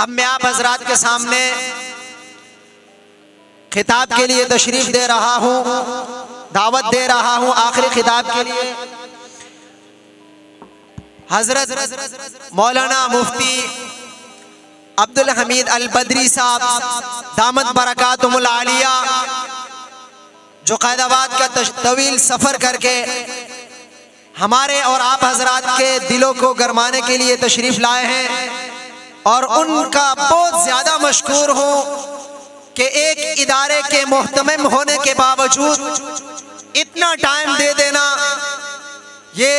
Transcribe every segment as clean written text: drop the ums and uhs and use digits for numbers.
اب میں آپ حضرات کے سامنے خطاب کے لیے تشریف دے رہا ہوں، دعوت دے رہا ہوں آخری خطاب کے لیے حضرت مولانا مفتی عبدالحمید البدری صاحب دامت برکاتہم العالیہ، جو قائد آباد کا طویل سفر کر کے ہمارے اور آپ حضرات کے دلوں کو گرمانے کے لیے تشریف لائے ہیں، اور ان کا بہت زیادہ مشکور ہوں کہ ایک ادارے کے محتمم ہونے کے باوجود اتنا ٹائم دے دینا، یہ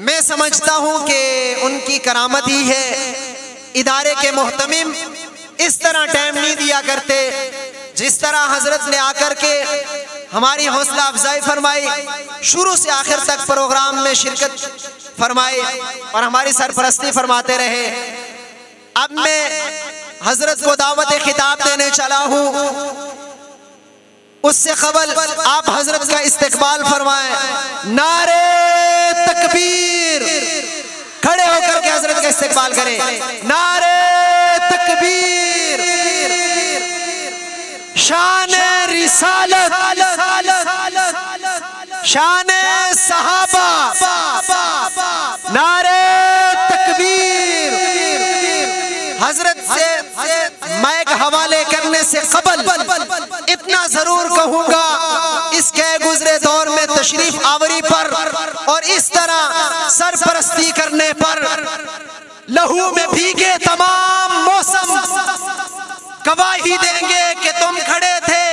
میں سمجھتا ہوں کہ ان کی کرامت ہی ہے۔ ادارے کے محتمم اس طرح ٹائم نہیں دیا کرتے جس طرح حضرت نے آ کر کے ہماری حوصلہ افزائی فرمائی، شروع سے آخر تک پروگرام میں شرکت فرمائی اور ہماری سرپرستی فرماتے رہے۔ اب میں حضرت کو دعوت خطاب دینے چلا ہوں، اس سے قبل آپ حضرت کا استقبال فرمائیں۔ نعرہ تکبیر! کھڑے ہو کر کے حضرت کا استقبال کریں۔ نعرہ تکبیر! شان رسالت، شان صحابہ، نعرہ تکبیر! حضرت سے مائک حوالے کرنے سے قبل اتنا ضرور کہوں گا، اس کے گزرے دور میں تشریف آوری پر اور اس طرح سرپرستی کرنے پر لہو میں بھیگے تمام موسم گواہی دیں گے کہ تم کھڑے تھے۔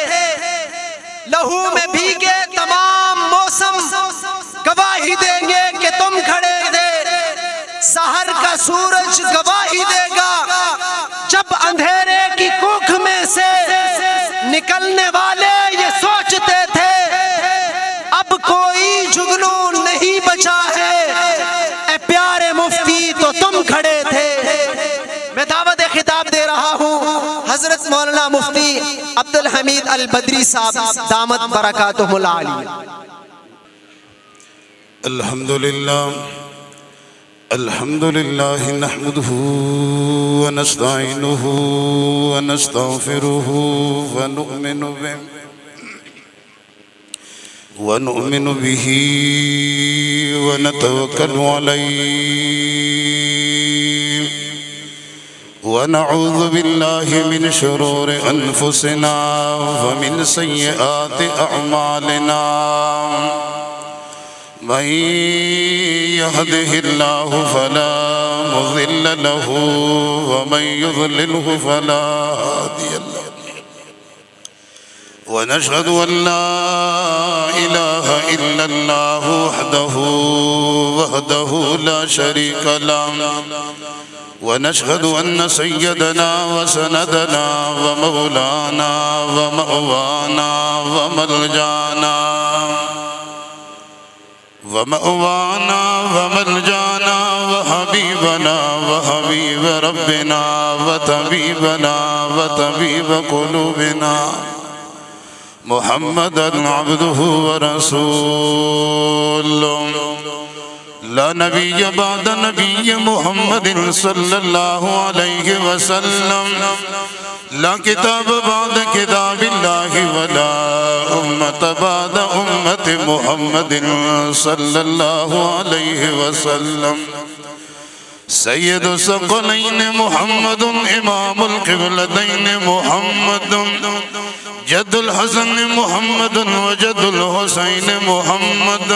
لہو میں بھیگے تمام موسم گواہی دیں گے کہ تم کھڑے تھے۔ سحر کا سورج گواہی دے گا جب اندھیرے کی کوکھ میں سے نکلنے والے یہ سوچتے تھے اب کوئی جگنو نہیں بچا ہے، اے پیارے مفتی تو تم کھڑے تھے۔ میں دعوت خطاب دے رہا ہوں حضرت مولانا مفتی عبدالحمید البدری صاحب دامت برکاتہم العالیہ۔ الحمدللہ نحمده ونستعینه ونستغفره ونؤمن به ونتوکل علیہ ونعوذ باللہ من شرور انفسنا ومن سیئات اعمالنا، من يهده الله فلا مضل له ومن يضلله فلا هادي له، ونشهد أن لا إله إلا الله وحده لا شريك له، ونشهد أن سيدنا وسندنا ومولانا ومأوانا وملجانا وحبيبنا وحبيب ربنا وطبيبنا وطبيب قلوبنا محمدا عبده ورسوله، لا نبي بعد نبي محمد صلى الله عليه وسلم، لا كتاب بعد كتاب الله ولا أمة بعد أمة محمد صلى الله عليه وسلم، سيد الثقلين محمد، إمام القبلتين محمد، جد الحسن محمد وجد الحسين محمد،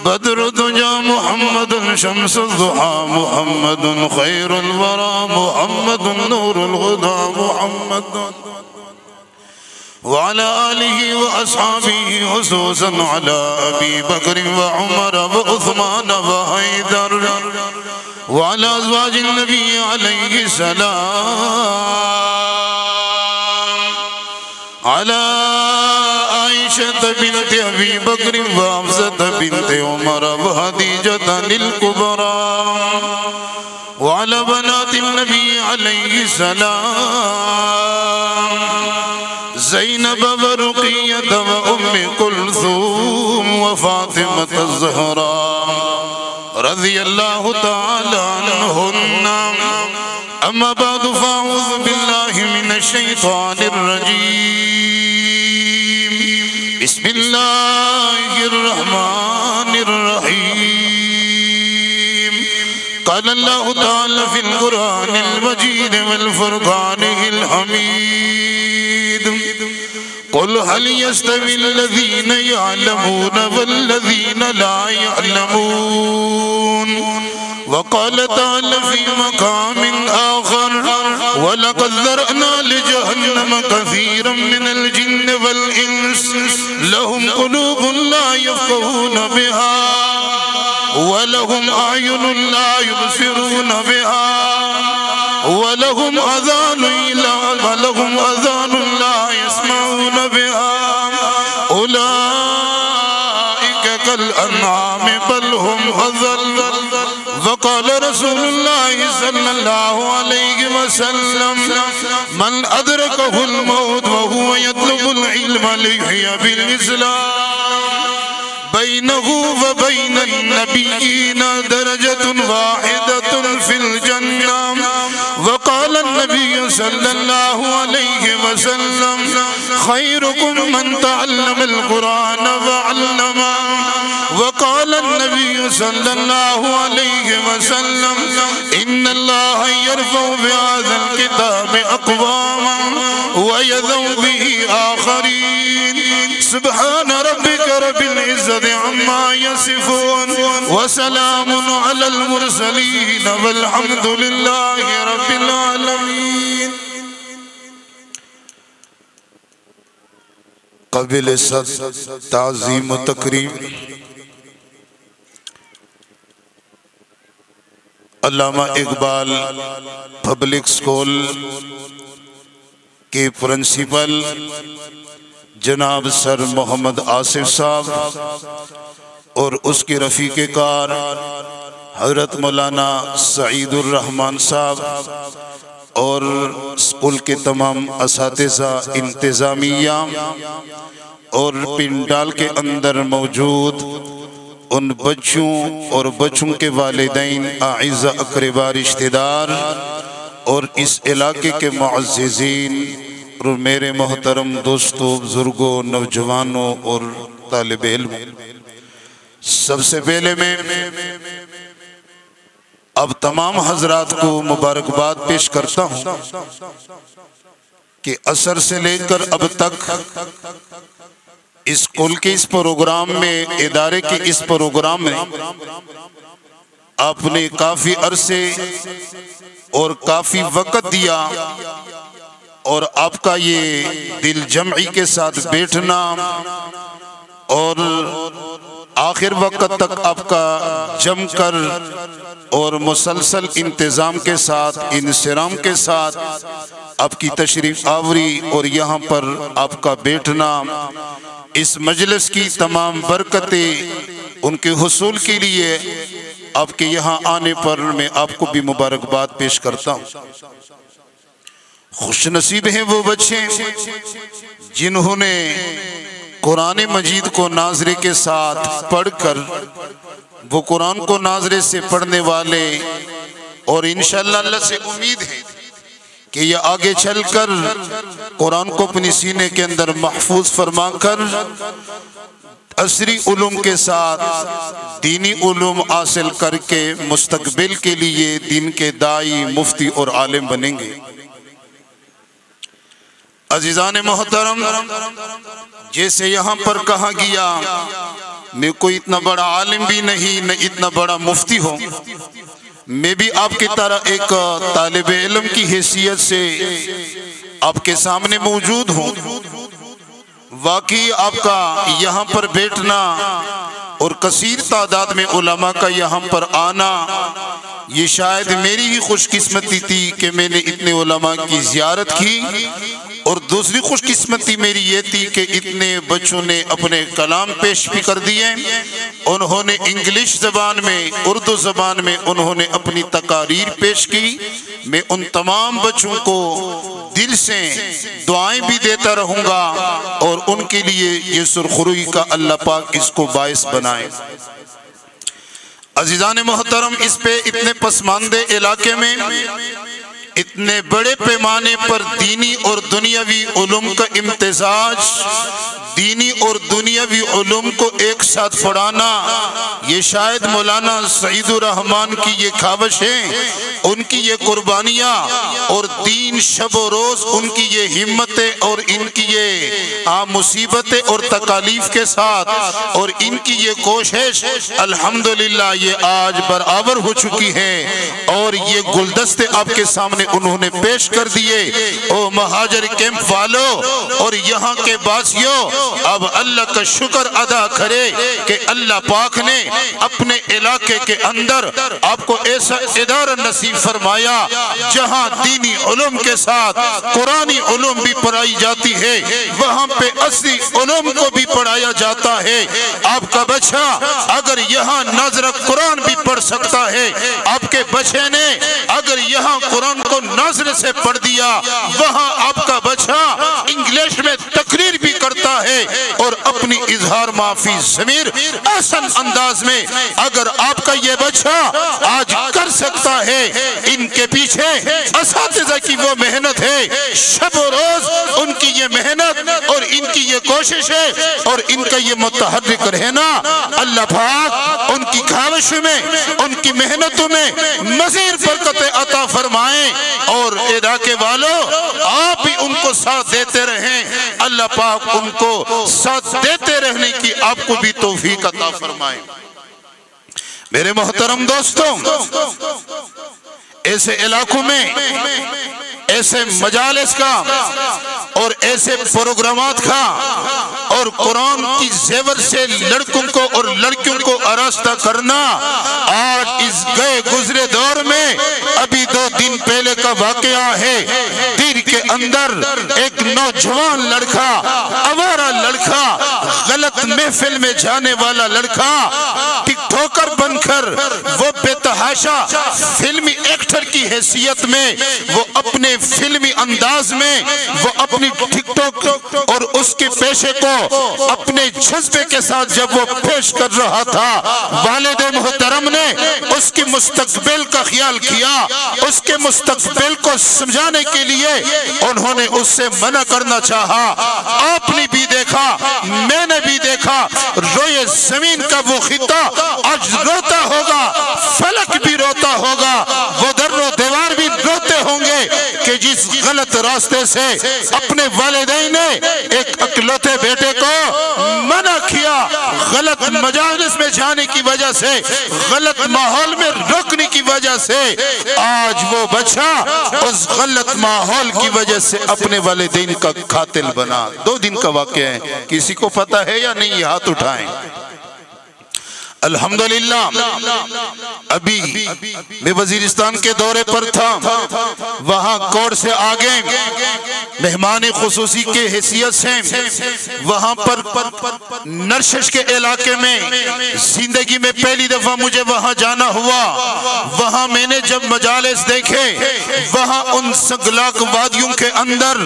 بدر الدجى محمد، شمس الضحى محمد، خير الورى محمد، نور الهدى محمد، وعلى آله وأصحابه خصوصا على أبي بكر وعمر وعثمان وحيدر، وعلى أزواج النبي عليه السلام، على عائشة بنت أبي بكر وحفصة بنت عمر وخديجة الكبرى، وعلى بنات النبي عليه السلام، زينب ورقية وأم كلثوم وفاطمة الزهراء رضي الله تعالى عنهن أما بعد فأعوذ بالله من الشيطان الرجيم بسم الله الرحمن الرحيم قال الله تعالى في القرآن المجيد والفرقان الحميد قل هل يستوي الذين يعلمون والذين لا يعلمون وقال تعالى في مقام آخر ولقد ذرأنا لجهنم كثيرا من الجن والإنس لهم قلوب لا يفقهون بها ولهم أعين لا يبصرون بها ولهم آذان لا يسمعون بها أولئك كالأنعام بل هم أضل وقال رسول الله صلى الله عليه وسلم من أدركه الموت وهو يطلب العلم ليحيى بالإسلام بينه وبين النبيين درجة واحدة في الجنة وقال النبي صلى الله عليه وسلم خيركم من تعلم القرآن وعلمه وقال النبي صلى الله عليه وسلم إن الله يرفع بهذا الكتاب أقواما ويذو به آخرين سبحان ربك رب العزة عما يصفون وسلام على المرسلين والحمد لله رب العالمين. قابل صد تعظیم و تکریم علامہ اقبال پبلک سکول کے پرنسپل جناب سر محمد آصف صاحب اور اس کے رفیق کار حضرت مولانا سعید الرحمن صاحب اور اسکول کے تمام اساتذہ انتظامیہ اور پنڈال کے اندر موجود ان بچوں اور بچوں کے والدین اعزاء اقربا رشتہ دار اور اس علاقے کے معززین اور میرے محترم دوستوں بزرگوں نوجوانوں اور طالب علم، سب سے پہلے میں اب تمام حضرات کو مبارکباد پیش کرتا ہوں کہ عصر سے لے کر اب تک اسکول کے اس پروگرام میں، ادارے کے اس پروگرام میں آپ نے کافی عرصے اور کافی وقت دیا اور آپ کا یہ دل جمعی کے ساتھ بیٹھنا اور آخر وقت تک آپ کا جم کر اور مسلسل انتظام کے ساتھ انصرام کے ساتھ آپ کی تشریف آوری اور یہاں پر آپ کا بیٹھنا، اس مجلس کی تمام برکتیں ان کے حصول کے لیے آپ کے یہاں آنے پر میں آپ کو بھی مبارکباد پیش کرتا ہوں۔ خوش نصیب ہیں وہ بچے جنہوں نے قرآن مجید کو ناظرے کے ساتھ پڑھ کر، وہ قرآن کو ناظرے سے پڑھنے والے، اور انشاءاللہ اللہ سے امید ہے کہ یہ آگے چل کر قرآن کو اپنی سینے کے اندر محفوظ فرما کر عصری علوم کے ساتھ دینی علوم حاصل کر کے مستقبل کے لیے دین کے داعی، مفتی اور عالم بنیں گے۔ عزیزان محترم، جیسے یہاں پر کہا گیا، میں کوئی اتنا بڑا عالم بھی نہیں، نہ اتنا بڑا مفتی ہوں، میں بھی آپ کی طرح ایک طالب علم کی حیثیت سے آپ کے سامنے موجود ہوں۔ واقعی آپ کا یہاں پر بیٹھنا اور کثیر تعداد میں علماء کا یہاں پر آنا، یہ شاید میری ہی خوش قسمتی تھی کہ میں نے اتنے علماء کی زیارت کی، اور دوسری خوش قسمتی میری یہ تھی کہ اتنے بچوں نے اپنے کلام پیش بھی کر دیے، انہوں نے انگلش زبان میں، اردو زبان میں انہوں نے اپنی تقاریر پیش کی۔ میں ان تمام بچوں کو دل سے دعائیں بھی دیتا رہوں گا اور ان کے لیے یہ سرخروئی کا اللہ پاک اس کو باعث بنائے۔ عزیزان محترم، اس پہ اتنے پسماندے علاقے میں اتنے بڑے پیمانے پر دینی اور دنیاوی علوم کا امتزاج، دینی اور دنیاوی علوم کو ایک ساتھ پڑھانا، یہ شاید مولانا سعید الرحمن کی یہ کاوش ہے، ان کی یہ قربانیاں اور دین شب و روز ان کی یہ ہمتیں اور ان کی یہ مصیبتیں اور تکالیف کے ساتھ اور ان کی یہ کوشش الحمدللہ یہ آج برابر ہو چکی ہے، اور یہ گلدستے آپ کے سامنے انہوں نے پیش کر دیے۔ او مہاجر کیمپ والوں اور یہاں کے باسیوں، اب اللہ کا شکر ادا کرے کہ اللہ پاک نے اپنے علاقے کے اندر آپ کو ایسا ادارہ نصیب فرمایا جہاں دینی علوم کے ساتھ قرآنی علوم بھی پڑھائی جاتی ہے، وہاں پہ اصلی علوم کو بھی پڑھایا جاتا ہے۔ آپ کا بچہ اگر یہاں ناظر قرآن بھی پڑھ سکتا ہے، آپ کے بچے نے اگر یہاں قرآن کو ناظر سے پڑھ دیا، وہاں آپ کا بچہ انگلش میں تقریر بھی کرتا ہے اور اپنی اظہار معافی ضمیر آسان انداز میں اگر آپ کا یہ بچہ آج کر سکتا ہے، ان کے پیچھے اساتذہ کی وہ محنت ہے، شب و روز ان کی یہ محنت اور ان کی یہ کوشش ہے اور ان کا یہ متحرک رہنا، اللہ پاک ان کی کاوش میں ان کی محنتوں میں مزید برکت عطا فرمائیں، اور علاقے والوں آپ بھی ان کو ساتھ دیتے رہیں، اللہ پاک ان کو ساتھ دیتے رہنے کی آپ کو بھی توفیق عطا فرمائیں۔ میرے محترم دوستوں، ایسے علاقوں میں ایسے مجالس کا اور ایسے پروگرامات کا اور قرآن کی زیور سے لڑکوں کو اور لڑکیوں کو آراستہ کرنا، آج اس گئے گزرے دور میں ابھی 2 دن پہلے کا واقعہ ہے، دیر کے اندر ایک نوجوان لڑکا، آوارہ لڑکا، غلط محفل میں جانے والا لڑکا، ٹک ٹاکر بن کر وہ بے تحاشا فلمی ایکٹر کی حیثیت میں وہ اپنے فلمی انداز میں وہ اپنی ٹک ٹاک اور اس کے پیشے کو اپنے جذبے کے ساتھ جب وہ پیش کر رہا تھا، والد محترم نے اس کے مستقبل کا خیال کیا، اس کے مستقبل کو سمجھانے کے لیے انہوں نے اس سے منع کرنا چاہا۔ آپ نے بھی دیکھا، میں نے بھی دیکھا، روئے زمین کا وہ خطہ آج روتا ہوگا، فلک بھی روتا ہوگا، وہ در و دیوار بھی روتے ہوں گے کہ جس غلط راستے سے اپنے والدین نے ایک اکلوتے بیٹے کو منع کیا، غلط مجالس میں جانے کی وجہ سے، غلط ماحول میں روکنے کی وجہ سے، آج وہ بچہ اس غلط ماحول کی وجہ سے اپنے والدین کا قاتل بنا۔ 2 دن کا واقعہ ہے، کسی کو پتہ ہے یا نہیں؟ یہ ہاتھ اٹھائیں۔ الحمدللہ ابھی میں وزیرستان کے دورے پر تھا، وہاں کوڑ سے آگے مہمان خصوصی کے حیثیت سے وہاں پر نرشش کے علاقے میں زندگی میں پہلی دفعہ مجھے وہاں جانا ہوا۔ وہاں میں نے جب مجالس دیکھے، وہاں ان سگلاک وادیوں کے اندر،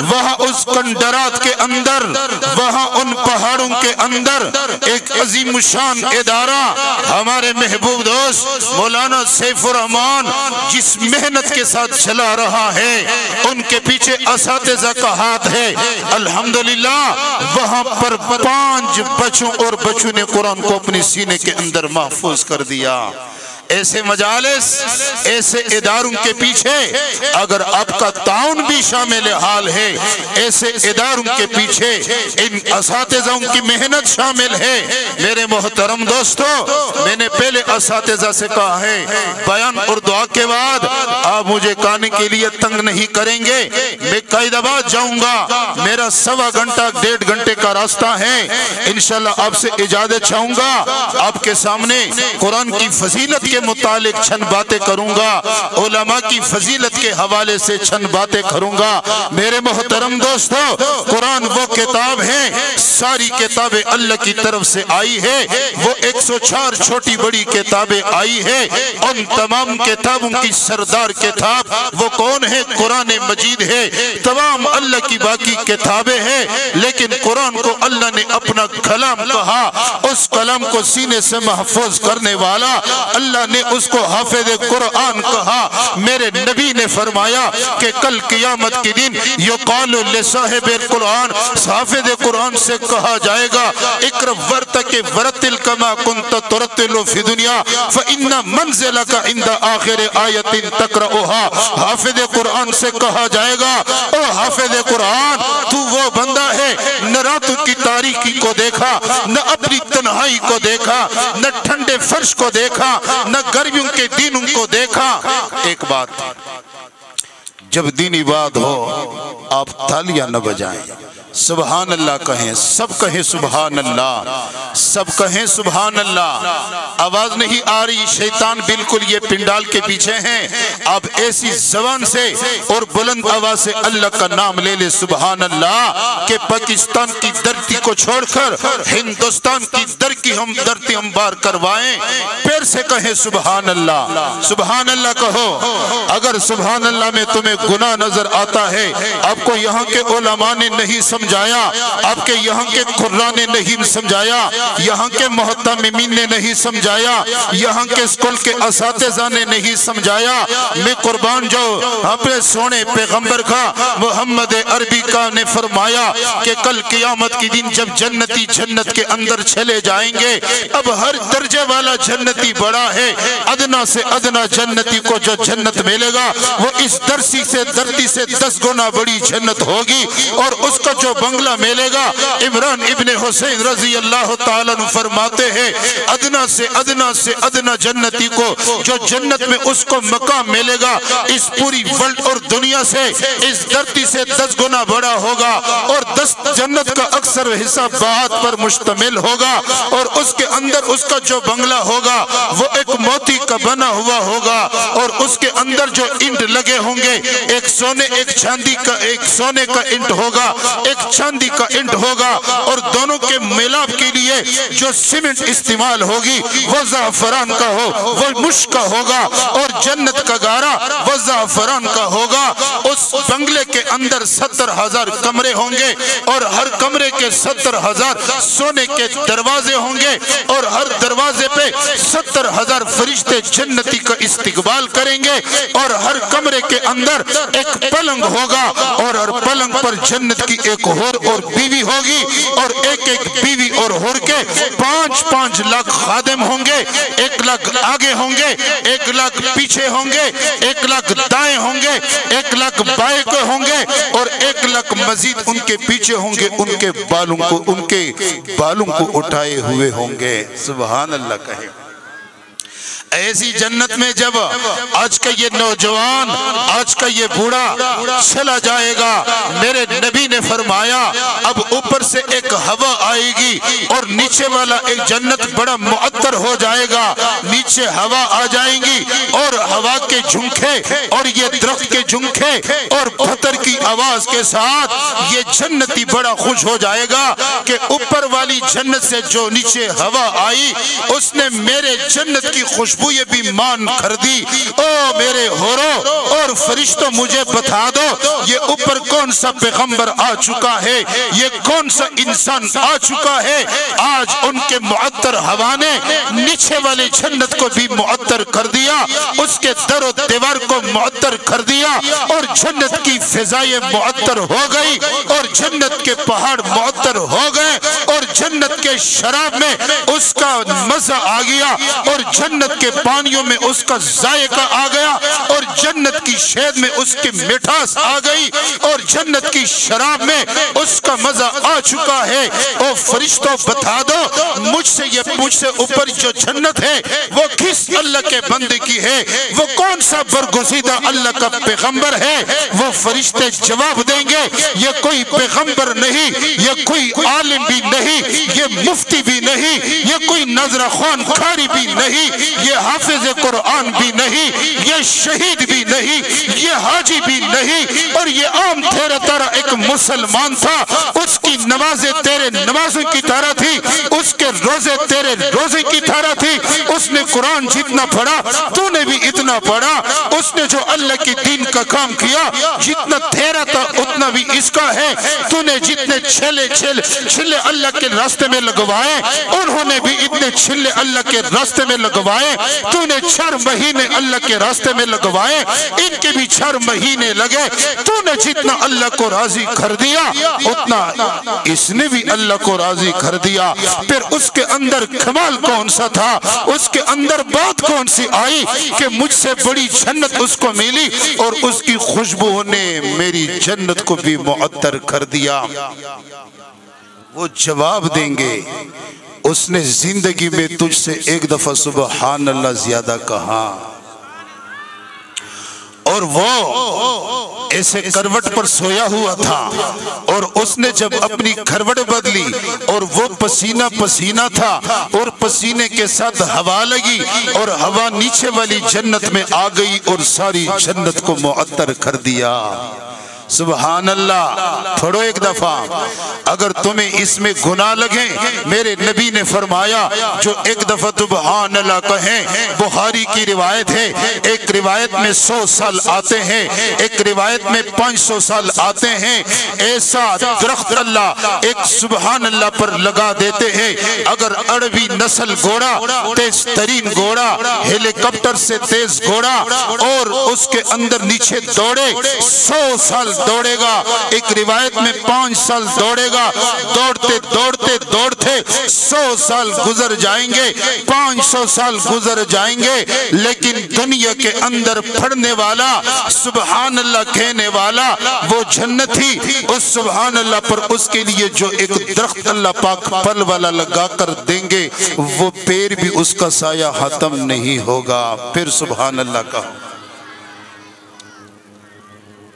وہاں اس کنڈرات کے اندر، وہاں ان پہاڑوں کے اندر ایک عظیم الشان ادارہ ہمارے محبوب دوست مولانا سیف الرحمان جس محنت کے ساتھ چلا رہا ہے، ان کے پیچھے اساتذہ کا ہاتھ ہے۔ الحمدللہ وہاں پر 5 بچوں اور بچوں نے قرآن کو اپنے سینے کے اندر محفوظ کر دیا۔ ایسے مجالس، ایسے اداروں کے پیچھے اگر آپ کا تعاون بھی شامل حال ہے، ایسے اداروں کے پیچھے ان اساتذہوں کی محنت شامل ہے۔ میرے محترم دوستو، میں نے پہلے اساتذہ سے کہا ہے، بیان اور دعا کے بعد آپ مجھے کہنے کے لیے تنگ نہیں کریں گے، میں قائدآباد جاؤں گا، میرا 1.25 گھنٹہ 1.5 گھنٹے کا راستہ ہے، انشاءاللہ آپ سے اجازت چاہوں گا، آپ کے سامنے قرآن کی فضیلت کے متعلق چند باتیں کروں گا، علماء کی فضیلت کے حوالے سے چند باتیں کروں گا۔ میرے محترم دوستو، قرآن وہ کتاب ہے، ساری کتابیں اللہ کی طرف سے آئی ہے، وہ 104 چھوٹی بڑی کتابیں آئی ہے، ان تمام کتابوں کی سردار کتاب وہ کون ہے؟ قرآن مجید ہے۔ تمام اللہ کی باقی کتابیں ہیں، لیکن قرآن کو اللہ نے اپنا کلام کہا، اس کلام کو سینے سے محفوظ کرنے والا اللہ نے اس کو حافظ قرآن کہا۔ میرے نبی نے فرمایا کہ کل قیامت کے دن یقال لصاحب القرآن، حافظ قرآن سے کہا جائے گا اقرأ ورتقِ ورتل کما کنت ترتل فی دنیا فإن منزلک عند آخر آیت تقرأها۔ حافظ قرآن سے کہا جائے گا او حافظ قرآن، تو وہ بندہ ہے نہ رات کی تاریکی کو دیکھا، نہ اپنی تنہائی کو دیکھا، نہ ٹھنڈے فرش کو دیکھا، نہ گرمیوں کے دنوں کو دیکھا۔ ایک بات، جب دینی بات ہو آپ تالیاں نہ بجائیں، سبحان اللہ کہیں، سب کہیں سبحان اللہ، سب کہیں سبحان اللہ۔ آواز نہیں آ رہی، شیطان بالکل یہ پنڈال کے پیچھے ہیں۔ آپ ایسی زبان سے اور بلند آواز سے اللہ کا نام لے لے سبحان اللہ، کہ پاکستان کی دھرتی کو چھوڑ کر ہندوستان کی دھرتی ہم بار کروائیں۔ پیر سے کہیں سبحان اللہ، سبحان اللہ کہو۔ اگر سبحان اللہ میں تمہیں گناہ نظر آتا ہے، آپ کو یہاں کے علماء نے نہیں سمجھایا، آپ کے یہاں کے قرآن نے نہیں سمجھایا، یہاں کے محتممین نے نہیں سمجھایا، یہاں کے اسکول کے اساتذہ نے نہیں سمجھایا، میں قربان جو اپنے سونے پیغمبر کا محمد عربی کا نے فرمایا کہ کل قیامت کی دن جب جنتی جنت کے اندر چلے جائیں گے، اب ہر درجے والا جنتی بڑا ہے، ادنا سے ادنا جنتی کو جو جنت ملے گا وہ اس درسی سے دھرتی سے 10 گنا بڑی جنت ہوگی، اور اس کا جو بنگلہ ملے گا، عمران ابن حسین رضی اللہ تعالیٰ عنہ فرماتے ہیں ادنا سے ادنا جنتی کو جو جنت میں اس کو مقام ملے گا اس پوری ورلڈ اور دنیا سے اس دھرتی سے 10 گنا بڑا ہوگا، اور 10 جنت کا اکثر حصہ بات پر مشتمل ہوگا، اور اس کے اندر اس کا جو بنگلہ ہوگا وہ ایک موتی کا بنا ہوا ہوگا، اور اس کے اندر جو اینٹ لگے ہوں گے ایک سونے ایک چاندی کا، ایک سونے کا اینٹ ہوگا ایک چاندی کا اینٹ ہوگا، اور دونوں کے ملاپ کے لیے جو سیمنٹ استعمال ہوگی وہ زعفران کا ہو، وہ مشک کا ہوگا، اور جنت کا گارا وہ زعفران کا ہوگا۔ اس بنگلے کے اندر 70,000 کمرے ہوں گے، اور ہر کمرے کے 70,000 سونے کے دروازے ہوں گے، اور ہر دروازے پہ 70,000 فرشتے جنتی کا استقبال کریں گے، اور ہر کمرے کے اندر ایک پلنگ ہوگا، اور ہر پلنگ پر جنت کی ایک حور اور بیوی ہوگی، اور ایک ایک بیوی اور حور کے 5-5 لاکھ خادم ہوں گے، 1 لاکھ آگے ہوں گے، 1 لاکھ پیچھے ہوں گے، 1 لاکھ دائیں ہوں گے، 1 لاکھ بائیں کو ہوں گے، اور 1 لاکھ مزید ان کے پیچھے ہوں گے، ان کے بالوں کو اٹھائے ہوئے ہوں گے۔ سبحان اللہ کہیں۔ ایسی جنت میں جب آج کا یہ نوجوان، آج کا یہ بوڑھا چلا جائے گا، میرے نبی نے فرمایا اب اوپر سے ایک ہوا آئے گی، اور نیچے والا ایک جنت بڑا معطر ہو جائے گا، نیچے ہوا آ جائیں گی، اور ہوا کے جھنکے اور یہ درخت کے جھنکے اور پتھر کی آواز کے ساتھ یہ جنتی بڑا خوش ہو جائے گا کہ اوپر والی جنت سے جو نیچے ہوا آئی اس نے میرے جنت کی خوشبو یہ بھی مان کر دی۔ او میرے حوروں اور فرشتوں مجھے بتا دو یہ اوپر کون سا پیغمبر آ چکا ہے، یہ کون سا انسان آ چکا ہے۔ آج ان کے معطر ہوا نے نیچے والے جنت کو بھی معطر کر دیا، اس کے در و دیوار کو معطر کر دیا، اور جنت کی فضائیں معطر ہو گئی، اور جنت کے پہاڑ معطر ہو گئے، اور جنت کے شراب میں اس کا مزہ آ گیا، اور جنت کے پانیوں میں اس کا ذائقہ آ گیا، اور جنت کی شہد میں اس کی مٹھاس آ گئی، اور جنت کی شراب میں اس کا مزہ آ چکا ہے۔ او فرشتوں بتا دو مجھ سے اوپر جو جنت ہے وہ کس اللہ کے بندے کی ہے، وہ کون سا برگزیدہ اللہ کا پیغمبر ہے۔ وہ فرشتے جواب دیں گے یہ کوئی پیغمبر نہیں، یہ کوئی عالم بھی نہیں، یہ مفتی بھی نہیں، یہ کوئی نظر خوان کھاری بھی نہیں، یہ حافظ قرآن بھی نہیں، یہ شہید بھی نہیں، یہ حاجی بھی نہیں۔ اور یہ عام تیرا طرح ایک مسلمان تھا، اس کی نمازیں تیرے نمازوں کی طرح تھی، اس کے روزے تیرے روزے کی طرح تھی، اس نے قرآن جتنا پڑھا تو نے بھی اتنا پڑھا، اس نے جو اللہ کی دین کا کام کیا جتنا تیرا تھا اتنا بھی اس کا ہے، تو نے جتنے چھلے اللہ کے راستے میں لگوائے انہوں نے بھی اتنے چھلے اللہ کے راستے میں لگوائے، تو نے 4 مہینے اللہ کے راستے میں لگوائے ان کے بھی 4 مہینے لگے، تو نے جتنا اللہ کو راضی کر دیا اتنا اس نے بھی اللہ کو راضی کر دیا۔ پھر اس کے اندر کمال کون سا تھا، اس کے اندر بات کون سی آئی کہ مجھ سے بڑی جنت اس کو ملی اور اس کی خوشبو نے میری جنت کو بھی معطر کر دیا۔ وہ جواب دیں گے اس نے زندگی میں تجھ سے ایک دفعہ سبحان اللہ زیادہ کہا، اور وہ ایسے کروٹ پر سویا ہوا تھا اور اس نے جب اپنی کروٹ بدلی اور وہ پسینہ پسینہ تھا اور پسینے کے ساتھ ہوا لگی اور ہوا نیچے والی جنت میں آ گئی اور ساری جنت کو معطر کر دیا۔ سبحان اللہ پڑھو ایک دفعہ۔ اگر تمہیں اس میں گناہ لگے، میرے نبی نے فرمایا جو ایک دفعہ سبحان اللہ کہیں، بخاری کی روایت ہے، ایک روایت میں 100 سال آتے ہیں، ایک روایت میں 500 سال آتے ہیں، ایسا درخت اللہ ایک سبحان اللہ پر لگا دیتے ہیں۔ اگر عربی نسل گھوڑا، تیز ترین گھوڑا، ہیلی کاپٹر سے تیز گھوڑا اور اس کے اندر نیچے دوڑے 100 سال دوڑے گا، ایک روایت میں 5 سال دوڑے گا، دوڑتے دوڑتے دوڑتے 100 سال گزر جائیں گے، 500 سال گزر جائیں گے، لیکن دنیا کے اندر پڑھنے والا سبحان اللہ کہنے والا وہ جنت ہی اس سبحان اللہ پر اس کے لیے جو ایک درخت اللہ پاک پھل والا لگا کر دیں گے وہ پیر بھی اس کا سایہ ختم نہیں ہوگا۔ پھر سبحان اللہ کا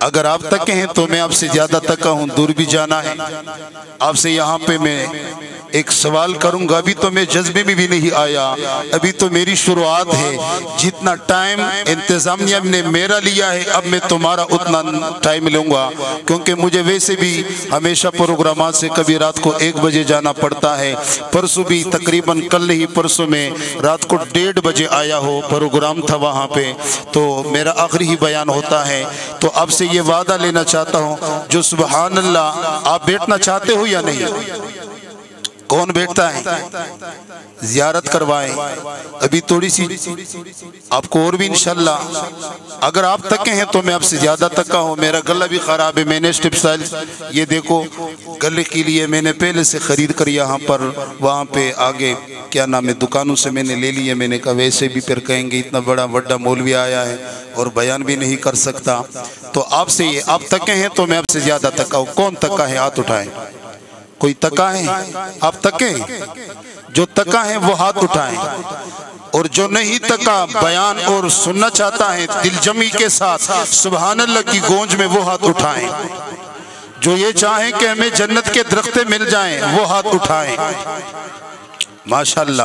اگر آپ تکے ہیں تو میں آپ سے زیادہ تکا ہوں، دور بھی جانا ہے آپ سے۔ یہاں پہ میں ایک سوال کروں گا، ابھی تو میں جذبے میں بھی نہیں آیا، ابھی تو میری شروعات ہے، جتنا ٹائم انتظامیہ نے میرا لیا ہے اب میں تمہارا اتنا ٹائم لوں گا، کیونکہ مجھے ویسے بھی ہمیشہ پروگرامات سے کبھی رات کو 1 بجے جانا پڑتا ہے۔ پرسوں بھی تقریباً کل ہی پرسوں میں رات کو 1:30 بجے آیا ہو، پروگرام تھا وہاں پہ، تو میرا آخری ہی بیان ہوتا ہے۔ تو اب سے یہ وعدہ لینا چاہتا ہوں جو سبحان اللہ آپ بیٹھنا چاہتے ہو یا نہیں؟ کون بیٹھتا ہے؟ زیارت کروائیں، ابھی تھوڑی سی آپ کو اور بھی انشاءاللہ۔ اگر آپ تکے ہیں تو میں آپ سے زیادہ تکا ہوں، میرا گلہ بھی خراب ہے، میں نے اسٹیپ سٹائل یہ دیکھو گلے کے لیے میں نے پہلے سے خرید کر یہاں پر وہاں پہ آگے کیا نام ہے دکانوں سے میں نے لے لی ہے۔ میں نے کہا ویسے بھی پھر کہیں گے اتنا بڑا مولوی آیا ہے اور بیان بھی نہیں کر سکتا، تو آپ سے یہ آپ تکے ہیں تو میں آپ سے زیادہ تکا ہوں۔ کون تکا ہے ہاتھ اٹھائیں، کوئی تکا ہے؟ آپ تکے ہیں؟ جو تکا ہے وہ ہاتھ اٹھائیں، اور جو نہیں تکا بیان اور سننا چاہتا ہے دل جمی کے ساتھ سبحان اللہ کی گونج میں وہ ہاتھ اٹھائیں۔ جو یہ چاہیں کہ ہمیں جنت کے درختے مل جائیں وہ ہاتھ اٹھائیں۔ ماشاءاللہ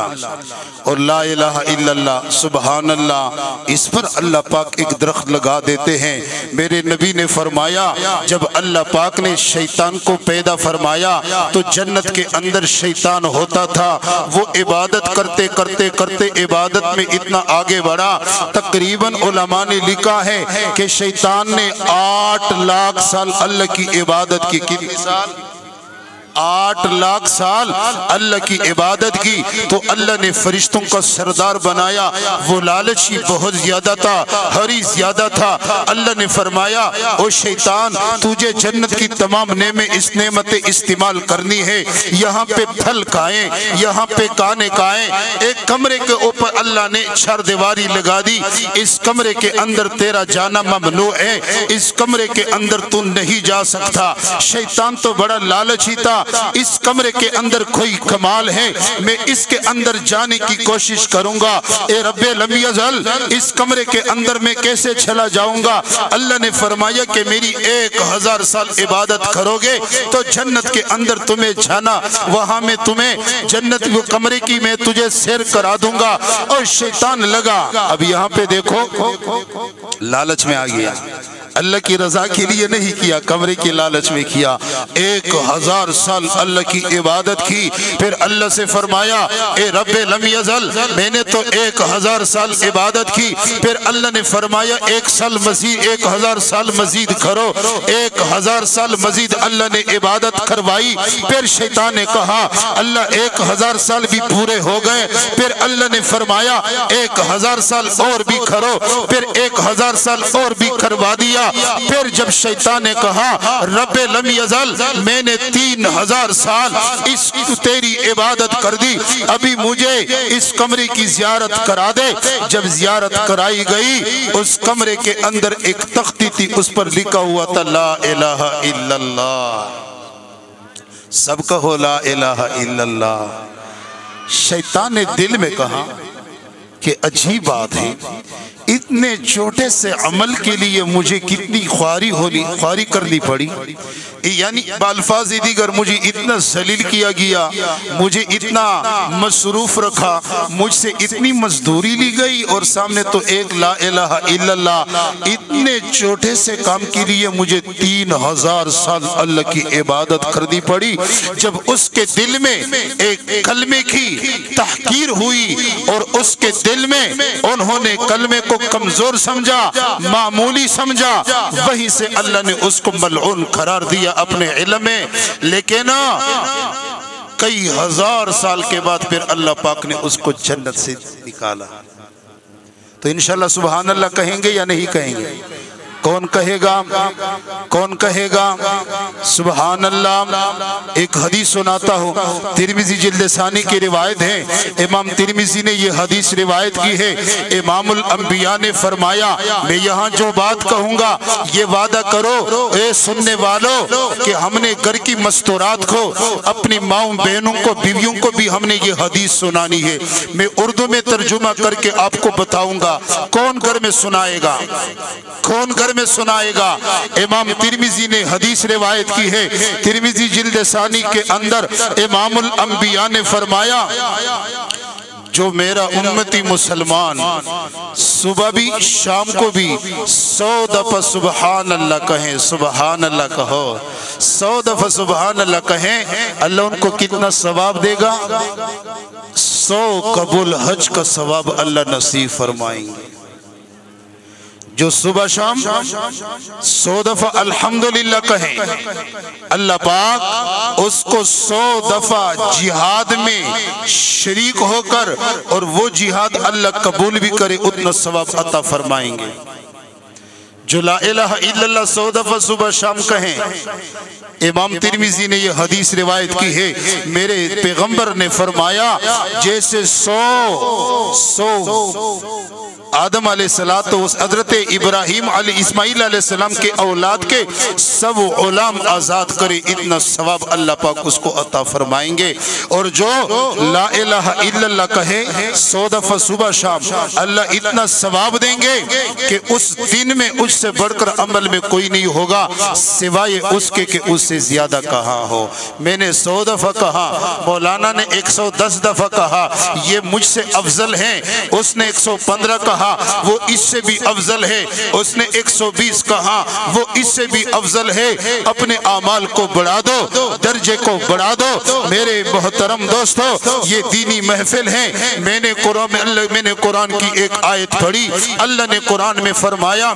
اور لا الہ الا اللہ سبحان اللہ، اس پر اللہ پاک ایک درخت لگا دیتے ہیں۔ میرے نبی نے فرمایا جب اللہ پاک نے شیطان کو پیدا فرمایا تو جنت کے اندر شیطان ہوتا تھا، وہ عبادت کرتے کرتے کرتے عبادت میں اتنا آگے بڑھا، تقریباً علماء نے لکھا ہے کہ شیطان نے 8 لاکھ سال اللہ کی عبادت کی۔ کتنی سال؟ 8 لاکھ سال اللہ کی عبادت کی، تو اللہ نے فرشتوں کا سردار بنایا۔ وہ لالچی بہت زیادہ تھا، حریص زیادہ تھا۔ اللہ نے فرمایا او شیطان تجھے جنت کی تمام نعمتیں استعمال کرنی ہے، یہاں پہ پھل کھائیں، یہاں پہ کانے کھائیں۔ ایک کمرے کے اوپر اللہ نے 4 دیواری لگا دی، اس کمرے کے اندر تیرا جانا ممنوع ہے، اس کمرے کے اندر تو نہیں جا سکتا۔ شیطان تو بڑا لالچی تھا، اس کمرے کے اندر کوئی کمال ہے، میں اس کے اندر جانے کی کوشش کروں گا، اے رب لم یزل اس کمرے کے اندر میں کیسے چلا جاؤں گا؟ اللہ نے فرمایا کہ میری 1000 سال عبادت کرو گے تو جنت کے اندر تمہیں جانا، وہاں میں تمہیں جنت وہ کمرے کی میں تجھے سیر کرا دوں گا۔ اور شیطان لگا، اب یہاں پہ دیکھو لالچ میں آ گیا، اللہ کی رضا کے لیے نہیں کیا، کمرے کے لالچ میں کیا۔ 1000 سال اللہ کی عبادت کی، پھر اللہ سے فرمایا اے رب لم یزل، میں نے تو 1000 سال عبادت کی، پھر اللہ نے فرمایا 1000 سال مزید کرو، 1000 سال مزید اللہ نے عبادت کروائی۔ پھر شیطان نے کہا اللہ 1000 سال بھی پورے ہو گئے، پھر اللہ نے فرمایا 1000 سال اور بھی کرو، پھر 1000 سال اور بھی کروا دیا۔ پھر جب شیطان نے کہا رب لم یزل، میں نے 3000 سال اس تیری عبادت کر دی، ابھی مجھے اس کمرے کی زیارت کرا دے۔ جب زیارت کرائی گئی، اس کمرے کے اندر ایک تختی تھی، اس پر لکھا ہوا تھا لا الہ الا اللہ۔ سب کہو لا الہ الا اللہ۔ شیطان نے دل میں کہا کہ عجیب بات ہے، اتنے چھوٹے سے عمل کے لیے مجھے کتنی خواری کرنی پڑی، یعنی بالفاظ دیگر مجھے اتنا ذلیل کیا گیا، مجھے اتنا مصروف رکھا، مجھ سے اتنی مزدوری لی گئی، اور سامنے تو ایک لا الہ الا اللہ۔ اتنے چھوٹے سے کام کے لیے مجھے 3000 سال اللہ کی عبادت کرنی پڑی۔ جب اس کے دل میں ایک کلمے کی تحقیر ہوئی اور اس کے دل میں انہوں نے کلمے کو کمزور سمجھا، معمولی سمجھا، وہیں سے اللہ نے اس کو ملعون قرار دیا اپنے علم میں۔ لیکن کئی ہزار سال کے بعد پھر اللہ پاک نے اس کو جنت سے نکالا۔ تو انشاءاللہ سبحان اللہ کہیں گے یا نہیں کہیں گے؟ کون کہے گا؟ کون کہے گا سبحان اللہ؟ ایک حدیث سناتا ہوں، ترمذی جلد ثانی کی روایت ہے، امام ترمذی نے یہ حدیث روایت کی ہے۔ امام الانبیاء نے فرمایا میں یہاں جو بات کہوں گا یہ وعدہ کرو اے سننے والو کہ ہم نے گھر کی مستورات کو، اپنی ماؤں بہنوں کو، بیویوں کو بھی ہم نے یہ حدیث سنانی ہے۔ میں اردو میں ترجمہ کر کے آپ کو بتاؤں گا، کون گھر میں سنائے گا؟ کون گھر میں سنائے گا؟ امام ترمذی نے حدیث روایت کی ہے، ترمذی جلد ثانی کے اندر امام الانبیاء نے فرمایا جو میرا امتی مسلمان صبح بھی شام کو بھی 100 دفعہ سبحان اللہ کہیں، سبحان اللہ کہو، 100 دفعہ سبحان اللہ کہیں، اللہ ان کو کتنا ثواب دے گا؟ 100 قبول حج کا ثواب اللہ نصیب فرمائیں گے۔ جو صبح شام 100 دفعہ الحمدللہ کہیں، اللہ پاک اس کو 100 دفعہ جہاد میں شریک ہو کر، اور وہ جہاد اللہ قبول بھی کرے، اتنا ثواب عطا فرمائیں گے۔ جو لا الہ الا اللہ 100 دفعہ صبح شام کہیں، امام ترمذی نے یہ حدیث روایت کی ہے، میرے پیغمبر نے فرمایا جیسے 100 آدم علیہ السلام، حضرت ابراہیم علیہ اسماعیل علیہ السلام کے اولاد کے سب غلام آزاد کرے، اتنا ثواب اللہ پاک اس کو عطا فرمائیں گے۔ اور جو لا الہ الا اللہ کہے 100 دفعہ صبح شام، اللہ اتنا ثواب دیں گے کہ اس دن میں اس سے بڑھ کر عمل میں کوئی نہیں ہوگا سوائے اس کے کہ اس سے زیادہ کہا ہو۔ میں نے 100 دفعہ کہا، مولانا نے 110 دفعہ کہا، یہ مجھ سے افضل ہیں، اس نے 115 کہا، وہ اس سے بھی افضل ہے، اس نے 120 کہا، وہ اس سے بھی افضل ہے۔ اپنے اعمال کو بڑھا دو، درجے کو بڑھا دو۔ میرے محترم دوستو، یہ دینی محفل ہے۔ میں نے قرآن کی ایک آیت پڑھی، اللہ نے قرآن میں فرمایا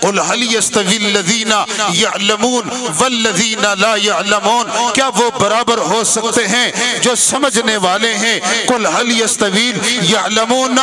قُلْ هَلْ يَسْتَوِي الَّذِينَ يَعْلَمُونَ وَالَّذِينَ لَا يَعْلَمُونَ، کیا وہ برابر ہو سکتے ہیں جو سمجھنے والے ہیں؟ قُلْ هَلْ يَسْتَوِي الْيَعْلَمُونَ،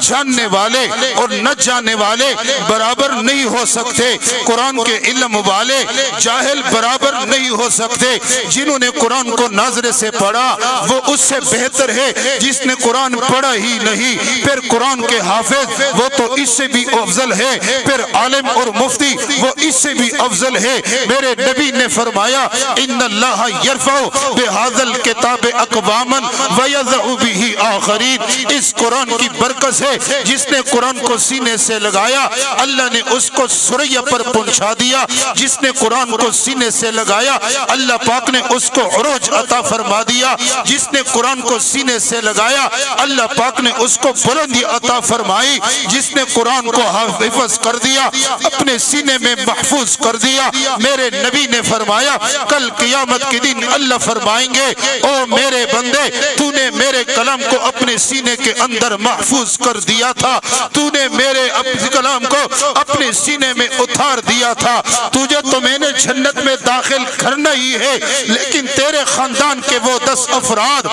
جاننے والے اور نہ جاننے والے برابر نہیں ہو سکتے۔ قرآن کے علم والے جاہل برابر نہیں ہو سکتے۔ جنہوں نے قرآن کو ناظرے سے پڑھا وہ اس سے بہتر ہے جس نے قرآن پڑھا ہی نہیں۔ پھر قرآن کے حافظ وہ تو اس سے بھی افضل ہے، پھر عالم اور مفتی وہ اس سے بھی افضل ہے۔ میرے نبی نے فرمایا ان اللہ یرفع بہذا الکتاب اقواما ویضع بہ آخرین، اس قرآن کی برکت سے جس نے قرآن کو سینے سے لگایا اللہ نے اس کو سریا پر پہنچا دیا، جس نے قرآن کو سینے سے لگایا اللہ پاک نے اس کو عروج عطا فرما دیا، جس نے قرآن کو سینے سے لگایا اللہ پاک نے اس کو بلندی عطا فرمائی، جس نے قرآن کو حافظ کر دیا دیا، اپنے سینے میں محفوظ کر دیا۔ میرے نبی نے فرمایا کل قیامت کے دن اللہ فرمائیں گے او میرے بندے تو نے میرے کلام کو اپنے سینے کے اندر محفوظ کر دیا تھا، تو نے میرے کلام کو اپنے سینے میں اتار دیا تھا، تجھے تو میں نے جنت میں داخل کرنا ہی ہے، لیکن تیرے خاندان کے وہ 10 افراد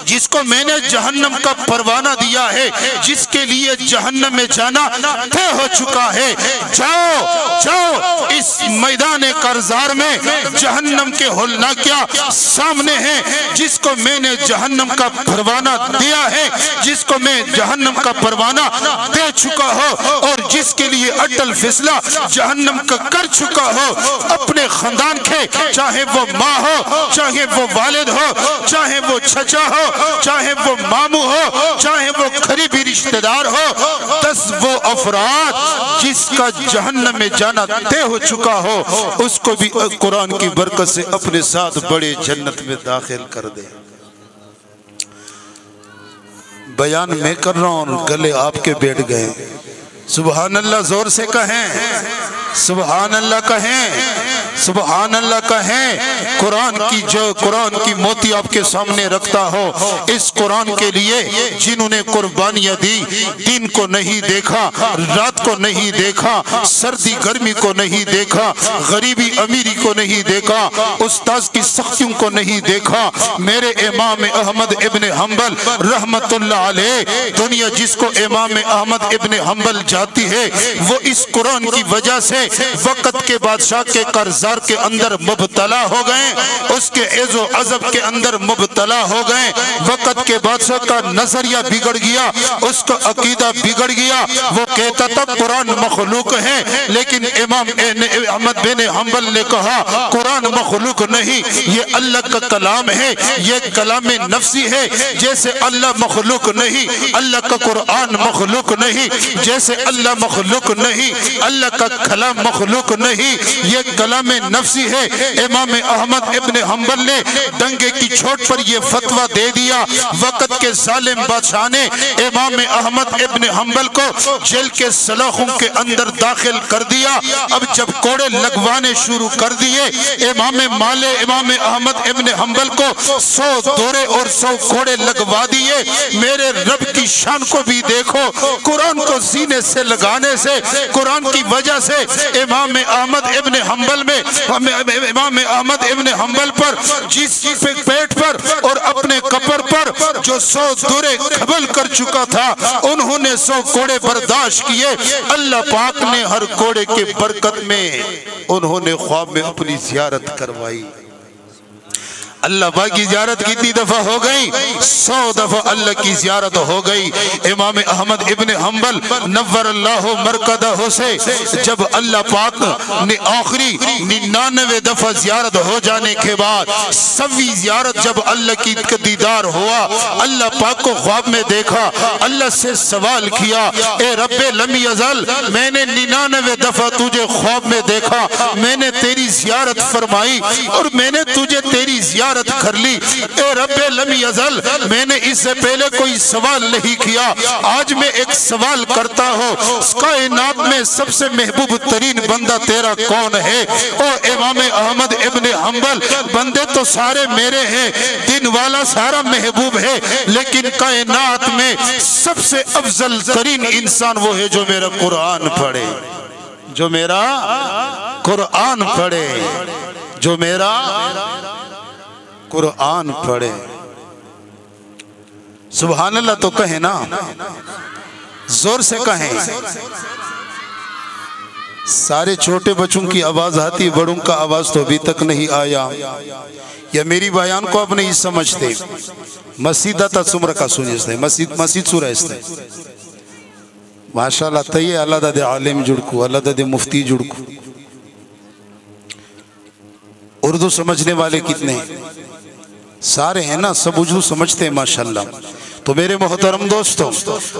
جس کو میں نے جہنم کا پروانہ دیا ہے، جس کے لیے جہنم میں جانا طے ہو چکا ہے، جاؤ اس میدان کارزار میں جہنم کے ہولناکیہ سامنے ہیں، جس کو میں نے جہنم کا پروانہ دیا ہے، جس کو میں جہنم کا پروانہ دے چکا ہو اور جس کے لیے اٹل فیصلہ جہنم کا کر چکا ہو، اپنے خاندان کے چاہے وہ ماں ہو، چاہے وہ والد ہو، چاہے وہ چچا ہو، چاہے وہ ماموں ہو، چاہے وہ قریبی رشتہ دار ہو، 10 وہ افراد جس کا جہنم میں جانا طے ہو چکا ہو، اس کو بھی قرآن کی برکت سے اپنے ساتھ بڑے جنت میں داخل کر دے۔ بیان میں کر رہا ہوں اور گلے آپ کے بیٹھ گئے۔ سبحان اللہ زور سے کہیں، سبحان اللہ کہیں، سبحان اللہ کہیں۔ قرآن کی موتی آپ کے سامنے رکھتا ہو، اس قرآن کے لیے جنہوں نے قربانیاں دی، دن کو نہیں دیکھا، رات کو نہیں دیکھا، سردی گرمی کو نہیں دیکھا، غریبی امیری کو نہیں دیکھا، استاذ کی سختیوں کو نہیں دیکھا۔ میرے امام احمد ابن حنبل رحمت اللہ علیہ، دنیا جس کو امام احمد ابن حنبل جاتی ہے، وہ اس قرآن کی وجہ سے وقت کے بادشاہ کے کارزار کے اندر مبتلا ہو گئے، اس کے عز و عذب کے اندر مبتلا ہو گئے۔ وقت کے بادشاہ کا نظریہ بگڑ گیا، اس کا عقیدہ بگڑ گیا، وہ کہتا تھا قرآن مخلوق ہے، لیکن امام احمد بن حنبل نے کہا قرآن مخلوق نہیں، یہ اللہ کا کلام ہے، یہ کلام نفسی ہے۔ جیسے اللہ مخلوق نہیں، اللہ کا قرآن مخلوق نہیں، جیسے اللہ مخلوق نہیں، اللہ کا کلام مخلوق نہیں، یہ کلام نفسی ہے۔ امام احمد ابن حنبل نے ڈنگے کی چوٹ پر یہ فتویٰ دے دیا۔ وقت کے ظالم بادشاہ نے امام احمد ابن حنبل کو جیل کے سلاخوں کے اندر داخل کر دیا۔ اب جب کوڑے لگوانے شروع کر دیے، امام احمد ابن حنبل کو 100 دورے اور 100 کوڑے لگوا دیے۔ میرے رب کی شان کو بھی دیکھو، قرآن کو سینے سے لگانے سے، قرآن کی وجہ سے امام احمد ابن حنبل پر جس پیٹ پر اور اپنے کپر پر جو 100 دورے قبل کر چکا تھا، انہوں نے 100 کوڑے برداشت کیے۔ اللہ پاک نے ہر کوڑے کے برکت میں انہوں نے خواب میں اپنی زیارت کروائی۔ اللہ پاک کی زیارت کتنی دفعہ ہو گئی؟ 100 دفعہ اللہ کی زیارت ہو گئی۔ امام احمد ابن حنبل نور اللہ مرکزہ سے جب اللہ پاک نے آخری 99 دفعہ زیارت ہو جانے کے بعد 100ویں زیارت جب اللہ کی دیدار ہوا، اللہ پاک کو خواب میں دیکھا، اللہ سے سوال کیا، اے رب لم یزل، میں نے 99 دفعہ تجھے خواب میں دیکھا، میں نے تیری زیارت فرمائی اور میں نے تجھے تیری زیارت کر لی، اے رب لم یزل، میں نے اس سے پہلے کوئی سوال نہیں کیا، آج میں ایک سوال کرتا ہوں، کائنات میں سب سے محبوب ترین بندہ تیرا کون ہے؟ او امام احمد ابن حنبل، بندے تو سارے میرے ہیں، دن والا سارا محبوب ہے، لیکن کائنات میں سب سے افضل ترین انسان وہ ہے جو میرا قرآن پڑھے، جو میرا قرآن پڑھے، جو میرا قرآن پڑھے۔ سبحان اللہ تو کہیں نا، زور سے کہیں۔ سارے چھوٹے بچوں کی آواز آتی، بڑوں کا آواز تو ابھی تک نہیں آیا، یا میری بیان کو آپ نہیں سمجھتے۔ مسجدہ تا سمرہ کا سنیستے، مسجد سورہ استے ماشاءاللہ تیئے اللہ دا دے عالم جڑکو، اللہ دا دے مفتی جڑکو۔ اردو سمجھنے والے کتنے ہیں؟ سارے ہیں نا، سب اردو سمجھتے ہیں ماشاءاللہ۔ تو میرے محترم دوستوں،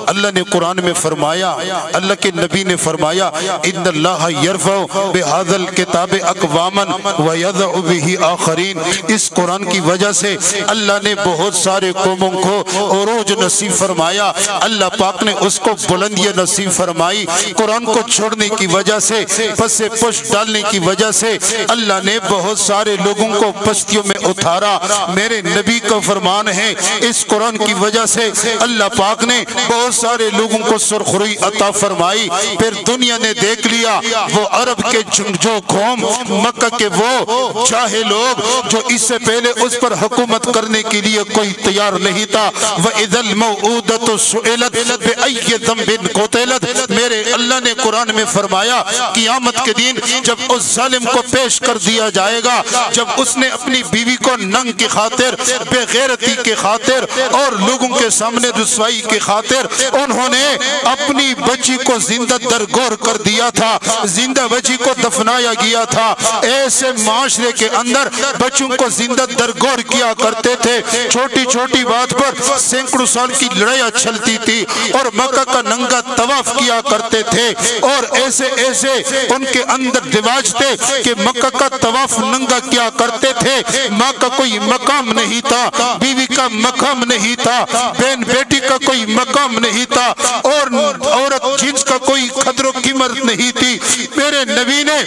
اللہ نے قرآن میں فرمایا، اللہ کے نبی نے فرمایا ان اللہ یرفع بہذا الکتاب اقواما ویضع بہ آخرین۔ اس قرآن کی وجہ سے اللہ نے بہت سارے قوموں کو عروج نصیب فرمایا، اللہ پاک نے اس کو بلندیاں نصیب فرمائی۔ قرآن کو چھوڑنے کی وجہ سے، پس پشت ڈالنے کی وجہ سے اللہ نے بہت سارے لوگوں کو پستیوں میں اتارا۔ میرے نبی کا فرمان ہے اس قرآن کی وجہ سے اللہ پاک نے بہت سارے لوگوں کو سرخروئی عطا فرمائی۔ پھر دنیا نے دیکھ لیا وہ عرب کے جو قوم، مکہ کے وہ چاہے لوگ جو اس سے پہلے اس پر حکومت کرنے کے لیے کوئی تیار نہیں تھا۔ وَإِذَا الْمَوْعُودَةُ سُئِلَتْ بِأَيِّ ذَنبٍ قُتِلَتْ۔ میرے اللہ نے قرآن میں فرمایا قیامت کے دن جب اس ظالم کو پیش کر دیا جائے گا، جب اس نے اپنی بیوی کو ننگ کی خاطر، بے غیرتی کی خاطر اور لوگوں کے سامنے رسوائی کی خاطر انہوں نے اپنی بچی کو زندہ درگور کر دیا تھا، زندہ بچی کو دفنایا گیا تھا۔ ایسے معاشرے کے اندر بچوں کو زندہ درگور کیا کرتے تھے، چھوٹی چھوٹی بات پر سینکڑوں سال کی لڑائیاں چلتی تھی اور مکہ کا ننگا طواف کیا کرتے تھے، اور ایسے ایسے ان کے اندر رواج تھے کہ مکہ کا طواف ننگا کیا کرتے تھے۔ ماں کا کوئی مقام نہیں تھا، بیوی کا مقام نہیں تھا، بہن بیٹی کا کوئی مقام نہیں تھا، اور عورت جنس کا کوئی قدر و قیمت نہیں تھی۔ میرے نبی نے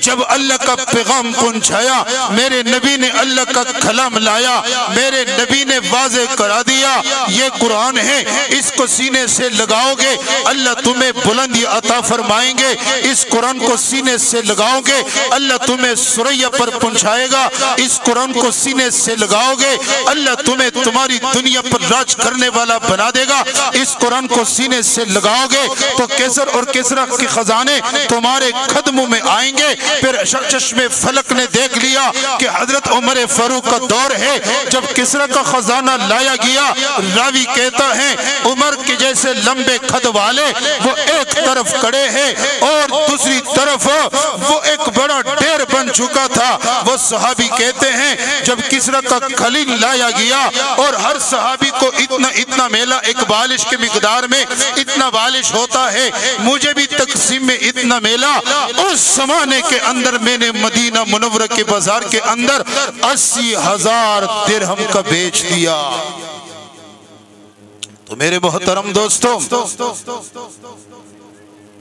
جب اللہ کا پیغام پہنچایا، میرے نبی نے اللہ کا کلام لایا، میرے نبی نے واضح کرا دیا یہ قرآن ہے، اس کو سینے سے لگاؤ گے اللہ تمہیں بلندی عطا فرمائیں گے، اس قرآن کو سینے سے لگاؤ گے اللہ تمہیں سریا پر پہنچائے گا، اس قرآن کو سینے سے لگاؤ گے اللہ تمہیں تمہاری دنیا پر راج کرنے والا بنا دے گا، اس قرآن کو سینے سے لگاؤ گے تو کیسر اور کسرا کے خزانے تمہارے قدموں میں آئیں گے۔ پھر چشم فلک نے دیکھ لیا کہ حضرت عمر فاروق کا دور ہے جب کسرا کا خزانہ لایا گیا، راوی کہتا ہے عمر کے جیسے لمبے قد والے وہ ایک طرف کڑے ہیں اور دوسری طرف وہ ایک بڑا ڈیر بن چکا تھا۔ وہ صحابی کہتے ہیں جب کسرا کا خلیل لایا گیا اور ہر صحابی کو اتنا میلہ ایک بالش کے مقدار میں اتنا بالش ہوتا ہے، مجھے بھی تقسیم میں اتنا میلہ، اس زمانے کے اندر میں نے مدینہ منورہ کے بازار کے اندر 80,000 درہم کا بیچ دیا۔ تو میرے محترم دوستوں،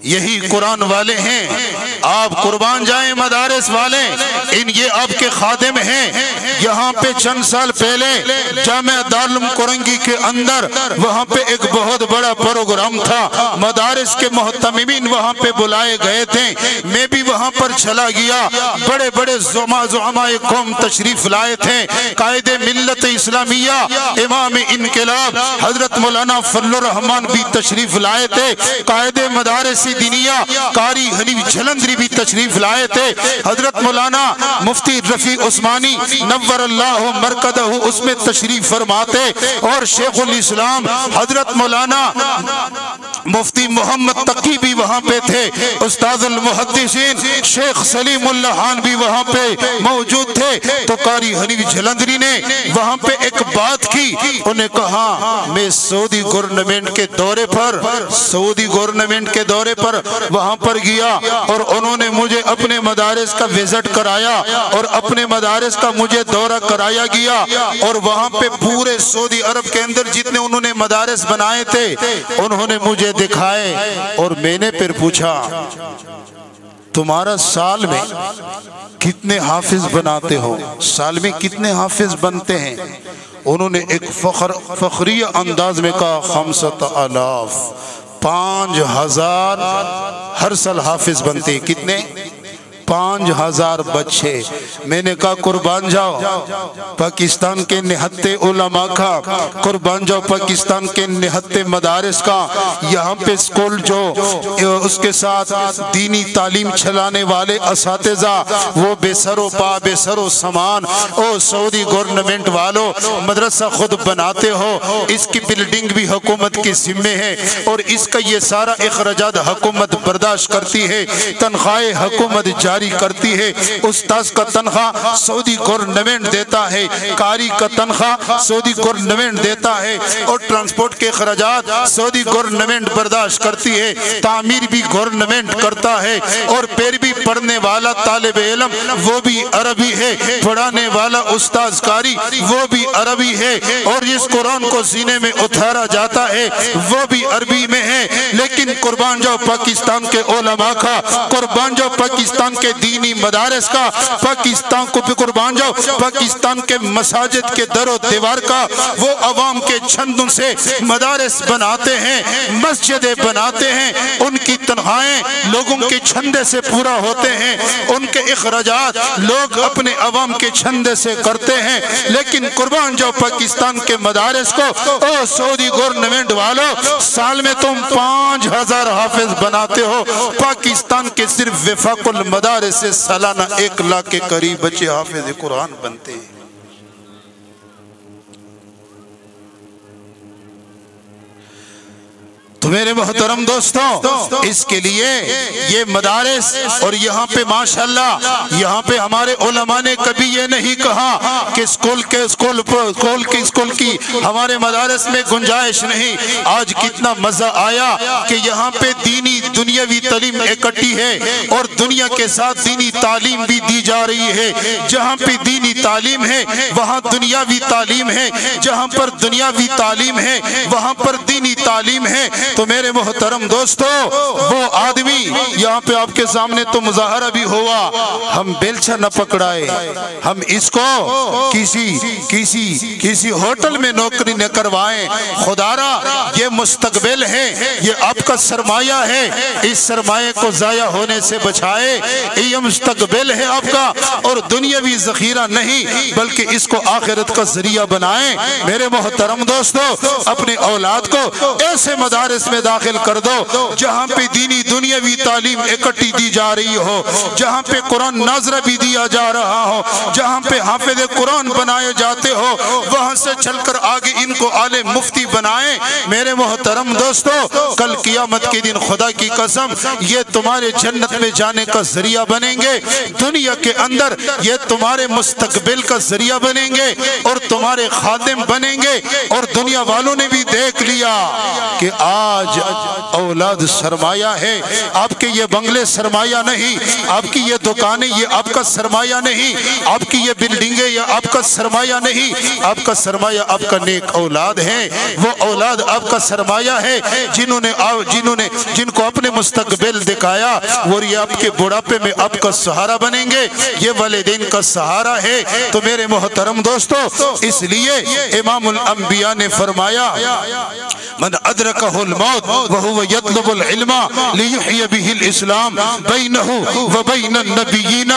یہی قرآن والے ہیں، آپ قربان جائیں مدارس والے، یہ آپ کے خادم ہیں۔ یہاں پہ چند سال پہلے جامعہ دارالعلوم کرنگی کے اندر وہاں پہ ایک بہت بڑا پروگرام تھا، مدارس کے محتممین وہاں پہ بلائے گئے تھے، میں بھی وہاں پر چلا گیا، بڑے بڑے زعماء قوم تشریف لائے تھے، قائد ملت اسلامیہ امام انقلاب حضرت مولانا فضل الرحمان بھی تشریف لائے تھے، قائد مدارس دینیا قاری حنیف جلندری بھی تشریف لائے تھے، حضرت مولانا مفتی رفیع عثمانی نور اللہ مرکزہ اس میں تشریف فرماتے، اور شیخ الاسلام حضرت مولانا مفتی محمد تقی بھی وہاں پہ تھے، استاد المحدثین شیخ سلیم اللہ خان بھی وہاں پہ موجود تھے۔ تو قاری حنیف جلندری نے وہاں پہ ایک بات کی، انہیں کہا میں سعودی گورنمنٹ کے دورے پر وہاں پر گیا اور انہوں نے مجھے اپنے مدارس کا وزٹ کرایا اور اپنے مدارس کا مجھے دورہ کرایا گیا، اور وہاں پہ پورے سعودی عرب کے اندر جتنے انہوں نے مدارس بنائے تھے انہوں نے مجھے دکھائے، اور میں نے پھر پوچھا تمہارا سال میں کتنے حافظ بناتے ہو، سال میں کتنے حافظ بنتے ہیں؟ انہوں نے ایک فخری انداز میں کہا 5,000، 5,000 ہر سال حافظ بنتے، کتنے؟ 5,000 بچے۔ میں نے کہا قربان جاؤ پاکستان کے نہتے علماء کا، قربان جاؤ پاکستان کے نہتے مدارس کا، یہاں پہ سکول جو اس کے ساتھ دینی تعلیم چلانے والے اساتذہ وہ بے سر و پا بے سر و سامان، او سعودی گورنمنٹ والو مدرسہ خود بناتے ہو، اس کی بلڈنگ بھی حکومت کی ذمہ ہے اور اس کا یہ سارا اخراجات حکومت برداشت کرتی ہے، تنخواہ حکومت جاری کرتی ہے، استاذ کا تنخواہ سعودی گورنمنٹ دیتا ہے، قاری کا تنخواہ سعودی گورنمنٹ دیتا ہے، اور ٹرانسپورٹ کے اخراجات سعودی گورنمنٹ برداشت کرتی ہے، تعمیر بھی گورنمنٹ کرتا ہے، اور پھر بھی پڑھنے والا طالب علم وہ بھی عربی ہے، پڑھانے والا استاذ قاری وہ بھی عربی ہے، اور جس قرآن کو سینے میں اتارا جاتا ہے وہ بھی عربی میں ہے۔ لیکن قربان جاؤ پاکستان کے علماء کا، قربان جاؤ پاکستان کے دینی مدارس کا، پاکستان کو بھی قربان جاؤ پاکستان کے مساجد کے در و دیوار کا، وہ عوام کے چھندوں سے مدارس بناتے ہیں، مسجدیں بناتے ہیں، ان کی تنخواہیں لوگوں کے چھندے سے پورا ہوتے ہیں، ان کے اخراجات لوگ اپنے عوام کے چھندے سے کرتے ہیں۔ لیکن قربان جاؤ پاکستان کے مدارس کو، او سعودی گورنمنٹ والوں، سال میں تم 5000 حافظ بناتے ہو، پاکستان کے صرف وفاق المدارس سے سالانہ 1 لاکھ کے قریب بچے حافظ قرآن بنتے ہیں۔ تو میرے محترم دوستوں، اس کے لیے یہ مدارس، اور یہاں پہ ماشاءاللہ یہاں پہ ہمارے علماء نے کبھی یہ نہیں کہا کہ اسکول کی ہمارے مدارس میں گنجائش نہیں۔ آج کتنا مزہ آیا کہ یہاں پہ دینی دنیاوی تعلیم اکٹھی ہے، اور دنیا کے ساتھ دینی تعلیم بھی دی جا رہی ہے۔ جہاں پہ دینی تعلیم ہے وہاں دنیاوی تعلیم ہے، جہاں پر دنیاوی تعلیم ہے وہاں پر دینی تعلیم ہے۔ تو میرے محترم دوستو، وہ آدمی یہاں پہ آپ کے سامنے تو مظاہرہ بھی ہوا، ہم بیلچہ نہ پکڑائے، ہم اس کو کسی ہوٹل میں نوکری نہ کروائیں۔ خدارا یہ مستقبل ہے، یہ آپ کا سرمایہ ہے، اس سرمایہ کو ضائع ہونے سے بچائے۔ یہ مستقبل ہے آپ کا، اور دنیاوی ذخیرہ نہیں بلکہ اس کو آخرت کا ذریعہ بنائیں۔ میرے محترم دوستو، اپنے اولاد کو ایسے مدارس میں داخل کر دو جہاں پہ دینی دنیاوی تعلیم اکٹھی دی جا رہی ہو، جہاں پہ قرآن ناظرہ بھی دیا جا رہا ہو، جہاں پہ حافظ قرآن بنائے جاتے ہو، وہاں سے چل کر آگے ان کو عالم مفتی بنائیں۔ میرے محترم دوستو، کل قیامت کے دن خدا کی قسم یہ تمہارے جنت میں جانے کا ذریعہ بنیں گے، دنیا کے اندر یہ تمہارے مستقبل کا ذریعہ بنیں گے، اور تمہارے خادم بنیں گے۔ اور دنیا والوں نے بھی دیکھ لیا کہ آج اولاد سرمایہ ہے، آپ کے یہ بنگلے سرمایہ نہیں، آپ کی یہ دکانیں یہ آپ کا سرمایہ نہیں، آپ کی یہ بلڈنگیں یہ آپ کا سرمایہ نہیں، آپ کا سرمایہ آپ کا نیک اولاد ہے۔ وہ اولاد آپ کا سرمایہ ہے جن کو اپنے مستقبل دکھایا، اور یہ آپ کے بڑھاپے میں آپ کا سہارا بنیں گے، یہ والدین کا سہارا ہے۔ تو میرے محترم دوستو، اس لیے امام الانبیاء نے فرمایا، من ادرکہ الموت وہو یطلب العلم لیحیی بہ الاسلام بینہ وبین النبیین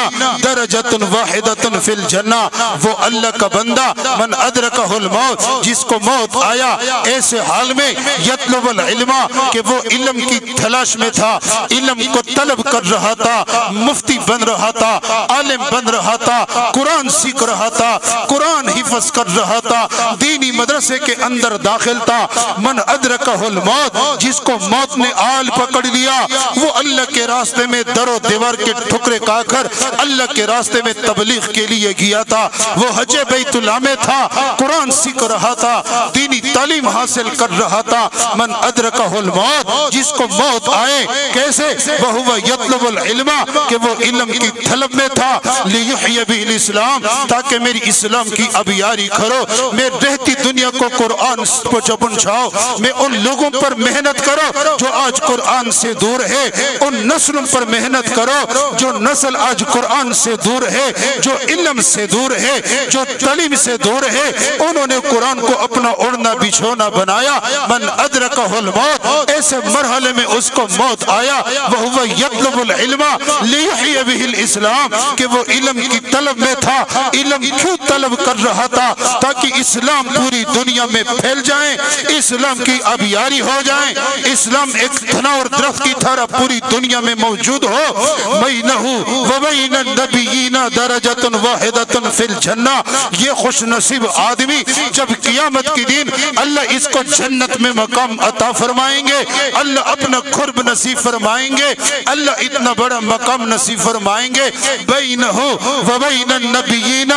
درجۃ واحدۃ فی الجنہ۔ وہ اللہ کا بندہ من ادرکہ الموت، جس کو موت آیا ایسے حال میں، یطلب العلم کہ وہ علم کی تلاش میں تھا، علم کو طلب کر رہا تھا، مفتی بن رہا تھا، عالم بن رہا تھا، قرآن سیکھ رہا تھا، قرآن حفظ کر رہا تھا، دینی مدرسے کے اندر داخل تھا۔ من ادرکہ الموت، جس کو موت نے آل پکڑ لیا، وہ اللہ کے راستے میں در و دیوار کے ٹھکرے کھا کر اللہ کے راستے میں تبلیغ کے لیے گیا تھا، وہ حج بیت اللہ میں تھا، قرآن سیکھ رہا تھا، دینی تعلیم حاصل کر رہا تھا۔ من ادرکہ الموت، جس کو موت آئے کیسے، وہو یطلب العلم کہ وہ علم کی طلب میں تھا، لیحیی بہ الاسلام تاکہ میری اسلام کی ابیاری کرو، میں رہتی دنیا کو قرآن پہنچاؤ، میں ان لوگوں پر محنت کرو جو آج قرآن سے دور ہے، ان نسلوں پر محنت کرو جو نسل آج قرآن سے دور ہے، جو علم سے دور ہے، جو تعلیم سے دور ہے، انہوں نے قرآن کو اپنا اڑنا بچھونا بنایا۔ من ادرکہ الموت، ایسے مرحلے میں اس کو موت آیا، وہو یطلب العلم لیحیی بہ الاسلام کہ وہ علم کی طلب میں تھا۔ علم کیوں طلب کر رہا تھا؟ تاکہ اسلام پوری دنیا میں پھیل جائیں، اسلام کی ابیاری ہو جائیں، اسلام ایک تنا اور درخت کی طرح پوری دنیا میں موجود ہو۔ بینہ وبین النبیین درجۃ واحدۃ فی الجنہ، یہ خوش نصیب آدمی جب قیامت کی دن اللہ اس کو جنت میں مقام عطا فرمائیں گے، اللہ اپنا قرب نصیب فرمائیں گے، اللہ اتنا بڑا مقام نصیب فرمائیں گے، بینہ و بین النبیین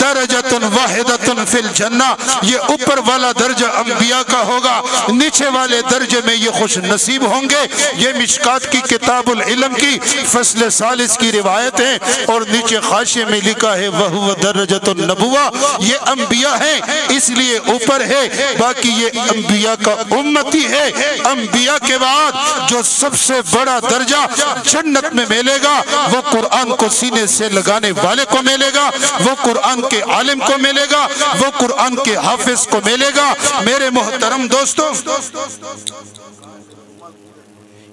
درجۃ واحدۃ فی الجنہ، یہ اوپر والا درجہ انبیاء کا ہوگا، نیچے والے درجے میں یہ خوش نصیب ہوں گے۔ یہ مشکات کی کتاب العلم کی فصل ثالث کی روایت ہے، اور نیچے حاشیے میں لکھا ہے وَهُوَ درجۃ النبوہ، یہ انبیاء ہیں اس لیے اوپر ہے، باقی یہ انبیاء کا امتی ہے۔ انبیاء کے بعد جو سب سے بڑا درجہ جنت میں ملے گا وہ قرآن کو سینے سے لگانے والے کو ملے گا، وہ قرآن کے عالم کو ملے گا، وہ قرآن کے حافظ کو ملے گا۔ میرے محترم دوستو،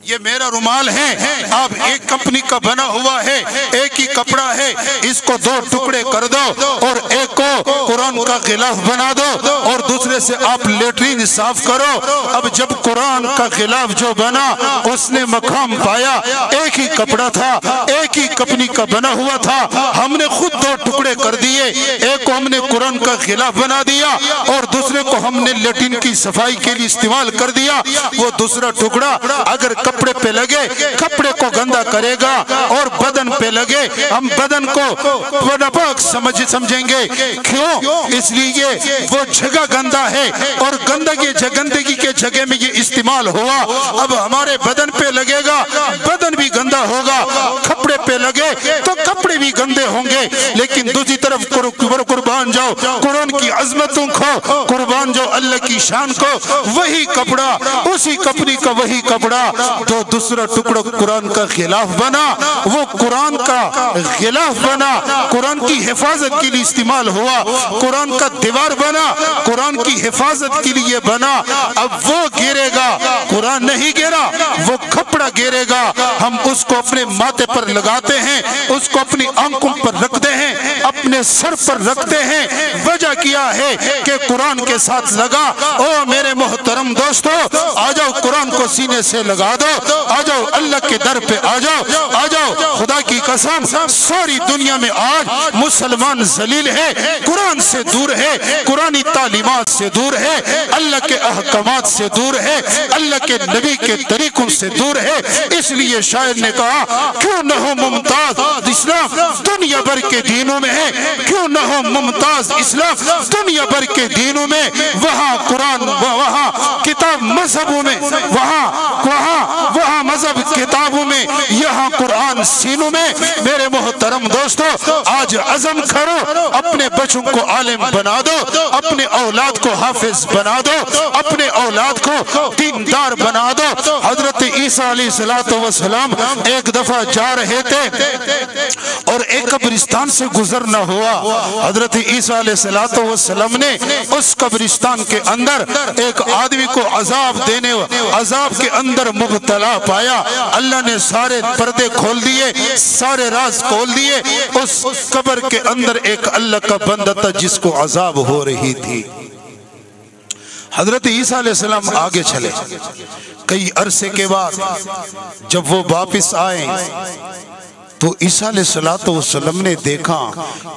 یہ میرا رومال ہے، آپ ایک کمپنی کا بنا ہوا ہے، ایک ہی کپڑا ہے، اس کو دو ٹکڑے کر دو اور ایک کو قرآن کا غلاف بنا دو اور دوسرے سے آپ لیٹرین صاف کرو۔ اب جب قرآن کا غلاف جو بنا اس نے مقام پایا، ایک ہی کپڑا تھا، ایک ہی کمپنی کا بنا ہوا تھا، ہم نے خود دو ٹکڑے کر دیے، ایک کو ہم نے قرآن کا غلاف بنا دیا اور دوسرے کو ہم نے لیٹرین کی صفائی کے لیے استعمال کر دیا۔ وہ دوسرا ٹکڑا اگر کپڑے پہ لگے کپڑے کو گندا کرے گا، اور بدن پہ لگے ہم بدن کو ناپاک سمجھیں گے۔ کیوں؟ اس لیے وہ جگہ گندا ہے اور گندگی کے جگہ میں یہ استعمال ہوا۔ اب ہمارے بدن پہ لگے گا بدن بھی گندا ہوگا، کپڑے پہ لگے تو کپڑے بھی گندے ہوں گے۔ لیکن دوسری طرف قربان جاؤ قرآن کی عظمتوں کو، قربان جاؤ اللہ کی شان کو، وہی کپڑا اسی کمپنی کا وہی کپڑا تو دوسرا ٹکڑا قرآن کا غلاف بنا، وہ قرآن کا غلاف بنا، قرآن کی حفاظت کے لیے استعمال ہوا، قرآن کا دیوار بنا، قرآن کی حفاظت کے لیے بنا۔ اب وہ گرے گا، قرآن نہیں گرا، وہ کپڑا گرے گا، ہم اس کو اپنے ماتھے پر لگاتے ہیں، اس کو اپنی آنکھوں پر رکھتے ہیں، اپنے سر پر رکھتے ہیں۔ وجہ کیا ہے کہ قرآن کے ساتھ لگا۔ او میرے محترم دوستو، آ جاؤ قرآن کو سینے سے لگا دو، آ جاؤ اللہ کے در پہ آ جاؤ، آ جاؤ۔ خدا کی قسم ساری دنیا میں آج مسلمان ذلیل ہے، قرآن سے دور ہے، قرآنی تعلیمات سے دور ہے، اللہ کے احکامات سے دور ہے، اللہ کے نبی کے طریقوں سے دور ہے۔ اس لیے شاعر نے کہا کیوں نہ ہو ممتاز اسلام دنیا بھر کے دینوں میں ہے، کیوں نہ ہو ممتاز اسلام دنیا بھر کے دینوں میں، وہاں قرآن وہاں کتاب مذہبوں میں، وہاں مذہب کتابوں میں، یہاں قرآن سینوں میں۔ میرے محترم دوستو، آج عزم کرو، اپنے بچوں کو عالم بنا دو، اپنے اولاد کو حافظ بنا دو، اپنے اولاد کو دیندار بنا دو۔ حضرت عیسیٰ علیہ السلام ایک دفعہ جا رہے تھے اور ایک قبرستان سے گزرنا ہوا۔ حضرت عیسیٰ علیہ السلام نے اس قبرستان کے اندر ایک آدمی کو عذاب کے اندر مبتلا پایا۔ اللہ نے سارے پردے کھول دیے، سارے راز کھول دیے۔ اس قبر کے اندر ایک اللہ کا بندہ تھا جس کو عذاب ہو رہی تھی۔ حضرت عیسیٰ علیہ السلام آگے چلے، کئی عرصے کے بعد جب وہ واپس آئے تو عیسیٰ علیہ السلام نے دیکھا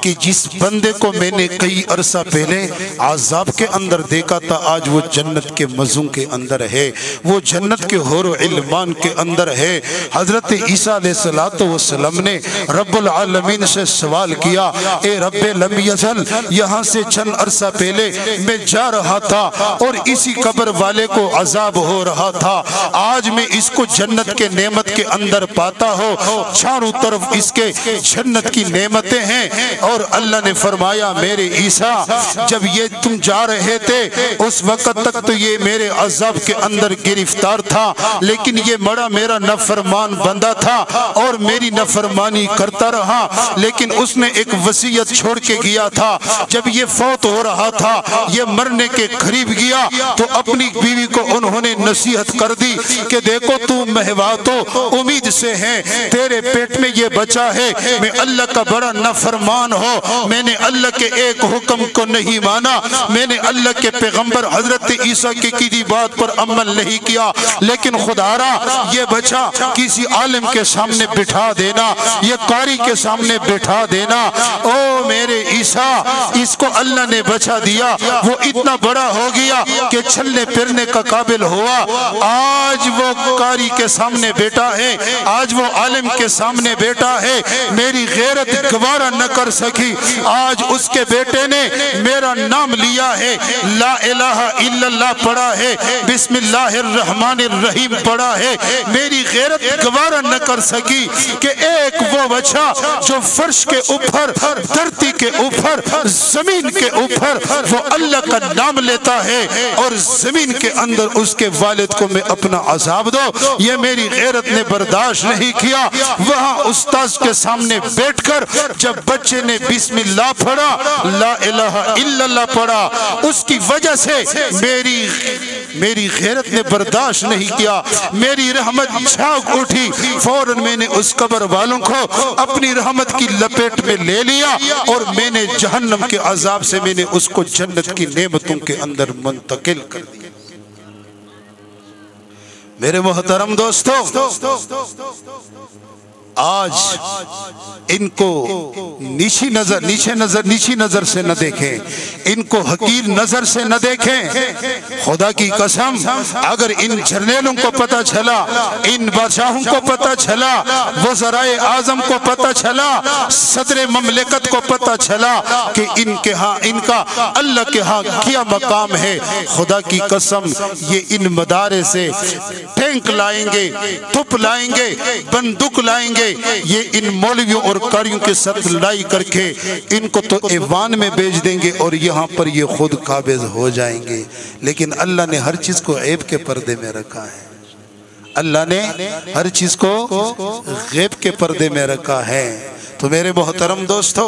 کہ جس بندے کو میں نے کئی عرصہ پہلے عذاب کے اندر دیکھا تھا آج وہ جنت کے مزوں کے اندر ہے، وہ جنت کے حور و علمان کے اندر ہے۔ حضرت عیسیٰ علیہ السلام نے رب العالمین سے سوال کیا، اے رب لم یزل، یہاں سے چند عرصہ پہلے میں جا رہا تھا اور اسی قبر والے کو عذاب ہو رہا تھا، آج میں اس کو جنت کے نعمت کے اندر پاتا ہو، چاروں طرف اس کے جنت کی نعمتیں ہیں۔ اور اللہ نے فرمایا میرے عیسیٰ جب یہ تم جا رہے تھے اس وقت تک تو یہ میرے عذاب کے اندر گرفتار تھا، لیکن یہ بڑا میرا نافرمان بندہ تھا اور میری نافرمانی کرتا رہا، لیکن اس نے ایک وصیت چھوڑ کے گیا تھا۔ جب یہ فوت ہو رہا تھا، یہ مرنے کے قریب گیا تو اپنی بیوی کو انہوں نے نصیحت کر دی کہ دیکھو تو محوا تو امید سے ہے، تیرے پیٹ میں یہ یہ بچا ہے میں اللہ کا بڑا نافرمان ہو، میں نے اللہ کے ایک حکم کو نہیں مانا، میں نے اللہ کے پیغمبر حضرت عیسیٰ کی کسی بات پر عمل نہیں کیا، لیکن خدا را یہ بچہ کسی عالم کے سامنے بٹھا دینا، یہ قاری کے سامنے بٹھا دینا۔ او میرے عیسیٰ، اس کو اللہ نے بچا دیا، وہ اتنا بڑا ہو گیا کہ چلنے پھرنے کا قابل ہوا۔ آج وہ قاری کے سامنے بیٹا ہے، آج وہ عالم کے سامنے بیٹا ہے، میری غیرت گوارا نہ کر سکی، آج اس کے بیٹے نے میرا نام لیا ہے، لا الہ الا اللہ پڑھا ہے، بسم اللہ الرحمن الرحیم پڑھا ہے، میری غیرت گوارا نہ کر سکی کہ ایک وہ بچہ جو فرش کے اوپر، دھرتی کے اوپر، زمین کے اوپر وہ اللہ کا نام لیتا ہے اور زمین کے اندر اس کے والد کو میں اپنا عذاب دو، یہ میری غیرت نے برداشت نہیں کیا۔ وہاں استاذ کے سامنے بیٹھ کر جب بچے نے بسم اللہ پڑھا، لا الہ الا اللہ پڑھا، اس کی وجہ سے میری غیرت نے برداشت نہیں کیا، میری رحمت جھاگ اٹھی، فوراً میں نے اس قبر والوں کو اپنی رحمت کی لپیٹ میں لے لیا اور میں نے جہنم کے عذاب سے میں نے اس کو جنت کی نعمتوں کے اندر منتقل کر دیا۔ میرے محترم دوستو، آج ان کو نیچی نظر سے نہ دیکھیں، ان کو حقیر نظر سے نہ دیکھیں۔ خدا کی قسم اگر ان جرنیلوں کو پتہ چلا، ان بادشاہوں کو پتہ چلا، وزرائے اعظم کو پتہ چلا، صدر مملکت کو پتہ چلا کہ ان کے ہاں، ان کا اللہ کے ہاں کیا مقام ہے، خدا کی قسم یہ ان مدارے سے ٹینک لائیں گے، توپ لائیں گے، بندوق لائیں گے، یہ ان مولویوں اور قاریوں کے ساتھ لڑائی کر کے ان کو تو ایوان میں بیچ دیں گے اور یہاں پر یہ خود قابض ہو جائیں گے۔ لیکن اللہ نے ہر چیز کو عیب کے پردے میں رکھا ہے، اللہ نے ہر چیز کو غیب کے پردے میں رکھا ہے۔ تو میرے محترم دوستو،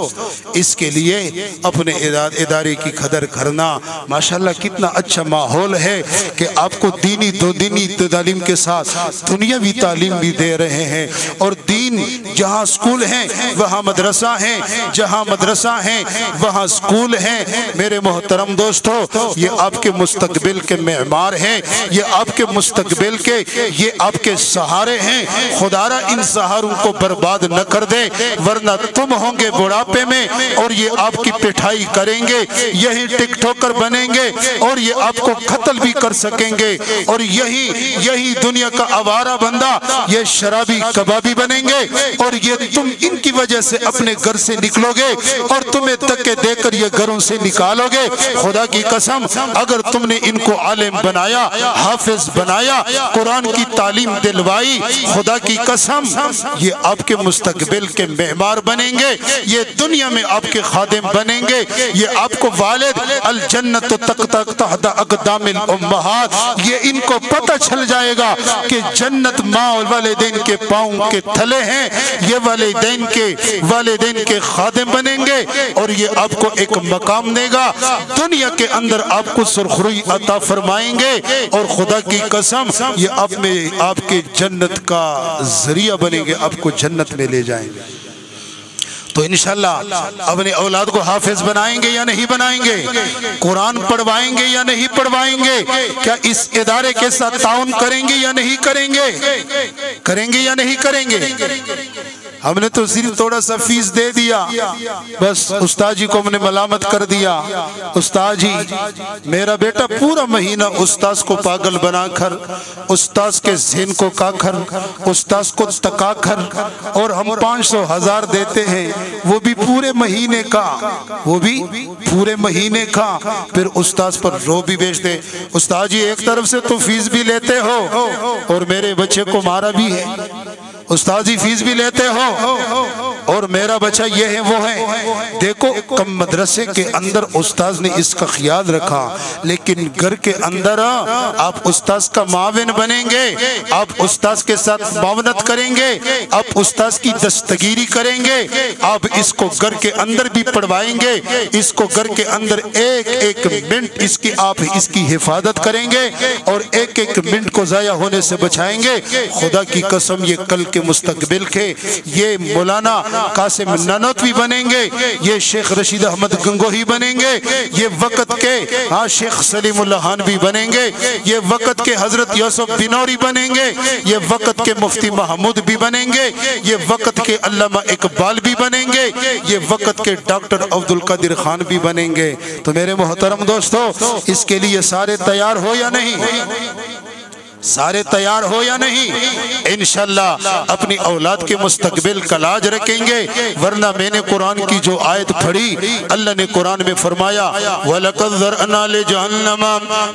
اس کے لیے اپنے ادارے کی قدر کرنا، ماشاءاللہ کتنا اچھا ماحول ہے کہ آپ کو دینی دو دینی تعلیم کے ساتھ دنیاوی تعلیم بھی دے رہے ہیں، اور دین جہاں سکول ہیں وہاں مدرسہ ہیں، جہاں مدرسہ ہیں وہاں سکول ہیں۔ میرے محترم دوستو، یہ آپ کے مستقبل کے معمار ہیں، یہ آپ کے مستقبل کے، یہ آپ کے سہارے ہیں۔ خدا را ان سہاروں کو برباد نہ کر دے، ورنہ تم ہوں گے بڑھاپے میں اور یہ آپ کی پٹھائی کریں گے، یہی ٹک ٹوکر بنیں گے اور یہ آپ کو قتل بھی کر سکیں گے، اور یہی دنیا کا آوارہ بندہ یہ شرابی کبابی بنیں گے، اور یہ تم ان کی وجہ سے اپنے گھر سے نکلو گے اور تمہیں دھکے دے کر یہ گھروں سے نکالو گے۔ خدا کی قسم اگر تم نے ان کو عالم بنایا، حافظ بنایا، قرآن کی تعلیم دلوائی، خدا کی قسم یہ آپ کے مستقبل کے معمار بنیں گے، یہ دنیا میں آپ کے خادم بنیں گے، یہ آپ کو والد الجنت تحت اقدام الامہات، یہ ان کو پتہ چل جائے گا کہ جنت ماں اور والدین کے پاؤں کے تھلے ہیں، یہ والدین کے خادم بنیں گے اور یہ آپ کو ایک مقام دے گا، دنیا کے اندر آپ کو سرخروئی عطا فرمائیں گے، اور خدا کی قسم یہ آپ کے جنت کا ذریعہ بنیں گے، آپ کو جنت میں لے جائیں گے۔ تو انشاءاللہ اپنے اولاد کو حافظ بنائیں گے یا نہیں بنائیں گے؟ قرآن پڑھوائیں گے یا نہیں پڑھوائیں گے؟ کیا اس ادارے کے ساتھ تعاون کریں گے یا نہیں کریں گے؟ کریں گے یا نہیں کریں گے؟ ہم نے تو صرف تھوڑا سا فیس دے دیا، بس استاد جی کو ہم نے ملامت کر دیا، استاد جی میرا بیٹا پورا مہینہ استاذ کو پاگل بنا کر، استاذ کے ذہن کو کا کر، استاذ کو تکا کر، اور ہم 500,000 دیتے ہیں، وہ بھی پورے مہینے کا، پھر استاذ پر رو بھی بیچتے۔ استاد جی ایک طرف سے تو فیس بھی لیتے ہو اور میرے بچے کو مارا بھی ہے، استاد جی فیس بھی لیتے ہو اور میرا بچہ یہ ہے وہ ہے. دیکھو کم مدرسے کے اندر استاذ نے اس کا خیال رکھا، لیکن گھر کے اندر آپ استاذ کا معاون بنیں گے، آپ استاذ کے ساتھ معاونت کریں گے، آپ استاذ کی دستگیری کریں گے، آپ اس کو گھر کے اندر بھی پڑھوائیں گے، اس کو گھر کے اندر ایک ایک منٹ آپ اس کی حفاظت کریں گے اور ایک ایک منٹ کو ضائع ہونے سے بچائیں گے. خدا کی قسم یہ کل کے مستقبل کے یہ مولانا قاسم نانوتوی بنیں گے، یہ شیخ رشید احمد گنگوہی بنیں گے، یہ وقت کے شیخ سلیم اللہ خان بھی بنیں گے، یہ وقت کے حضرت یوسف بنوری بنیں گے، یہ وقت کے مفتی محمود بھی بنیں گے، یہ وقت کے علامہ اقبال بھی بنیں گے، یہ وقت کے ڈاکٹر عبد القادر خان بھی بنیں گے. تو میرے محترم دوستو، اس کے لیے سارے تیار ہو یا نہیں؟ سارے تیار ہو یا نہیں؟ انشاءاللہ اپنی اولاد کے مستقبل کا لاج رکھیں گے. ورنہ میں نے قرآن کی جو آیت پڑھی، اللہ نے قرآن میں فرمایا وَلَقَدْ ذَرْأَنَا لِجَهَنَّمَ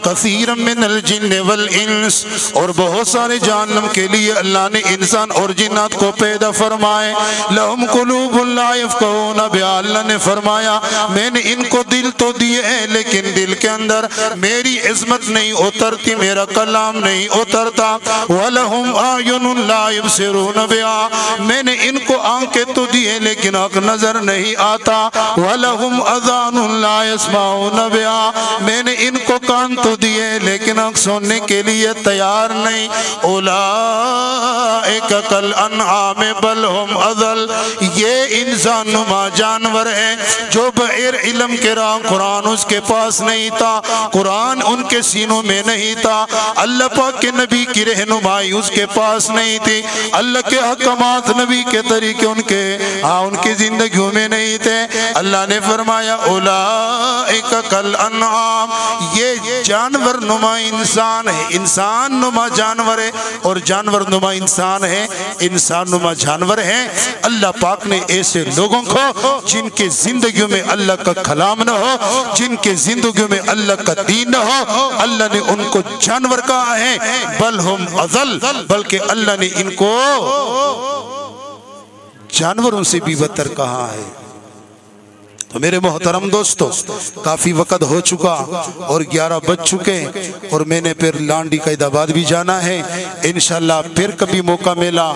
كَثِيرًا مِنَ الْجِنِّ وَالْإِنسِ، اور بہت سارے جہنم کے لیے اللہ نے انسان اور جنات کو پیدا فرمائے. لَهُمْ قُلُوبٌ لَا يَفْقَهُونَ بِهَا، اللہ نے فرمایا میں نے ان کو دل تو دیے ہیں لیکن دل کے اندر میری عظمت نہیں اترتی، میرا کلام نہیں اترتا. وَلَهُمْ أَعْيُنٌ لَا يُبْصِرُونَ بِهَا، میں نے ان کو آنکھیں تو دیے لیکن حق نظر نہیں آتا. وَلَهُمْ أَذَانٌ لَا يَسْمَعُونَ بِهَا، میں نے ان کو کان تو دیے لیکن حق سننے کے لیے تیار نہیں. أُولَئِكَ كَالْأَنْعَامِ بَلْ هُمْ أَضَلُّ، یہ انسان نما جانور ہیں جو بغیر علم کے راہ قرآن اس کے پاس نہیں تھا، قرآن ان کے سینوں میں نہیں تھا، اللہ پاک کے نبی کی رہنمائی اس کے پاس نہیں تھی، اللہ کے حکمات نبی کے طریقے ان کی زندگیوں میں نہیں تھے. اللہ نے فرمایا اولئک کالانعام، یہ جانور نما انسان ہے، انسان نما جانور ہے اور جانور نما انسان ہے، انسان نما جانور ہے. اللہ پاک نے ایسے لوگوں کو جن کے زندگیوں میں اللہ کا کلام نہ ہو، جن کے زندگیوں میں اللہ کا دین نہ ہو، اللہ نے ان کو جانور کہا ہے. بل ہم اضل، بلکہ اللہ نے ان کو جانوروں سے بھی بدتر کہا ہے. تو میرے محترم دوستو، کافی وقت ہو چکا اور 11 بج چکے اور میں نے پھر لانڈی قائد آباد بھی جانا ہے. انشاءاللہ پھر کبھی موقع ملا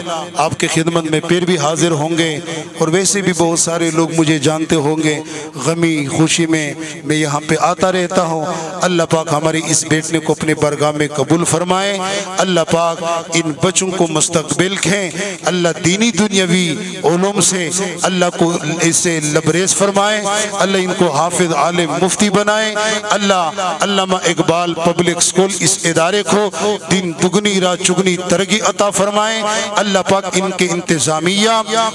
آپ کے خدمت میں پھر بھی حاضر ہوں گے. اور ویسے بھی بہت سارے لوگ مجھے جانتے ہوں گے، غمی خوشی میں میں یہاں پہ آتا رہتا ہوں. اللہ پاک ہماری اس بیٹنے کو اپنے برگاہ میں قبول فرمائے. اللہ پاک ان بچوں کو مستقبل کھیں، اللہ دینی دنیاوی علوم سے اللہ کو اسے لبریز فرمائے، اللہ ان کو حافظ عالم مفتی بنائے. اللہ علامہ اقبال پبلک سکول اس ادارے کو دن دگنی رات چگنی ترقی عطا فرمائے. اللہ پاک ان کے انتظامیہ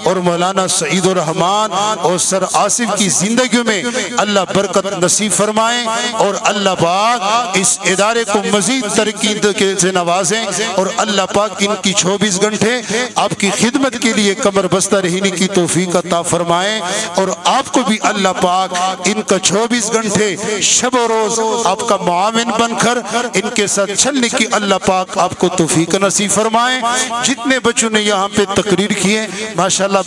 اور مولانا سعید الرحمان اور سر آصف کی زندگیوں میں اللہ برکت نصیب فرمائے اور اللہ پاک اس ادارے کو مزید ترقی سے نوازیں اور اللہ پاک ان کی 24 گھنٹے آپ کی خدمت کے لیے کمر بستہ رہنے کی توفیق عطا فرمائے. اور آپ کو بھی اللہ پاک ان کا 24 گھنٹے شب و روز آپ کا معاون بن کر ان کے ساتھ چلنے کی اللہ پاک آپ کو توفیق نصیب فرمائے. جتنے بچوں نے یہاں پہ تقریر کیے ماشاءاللہ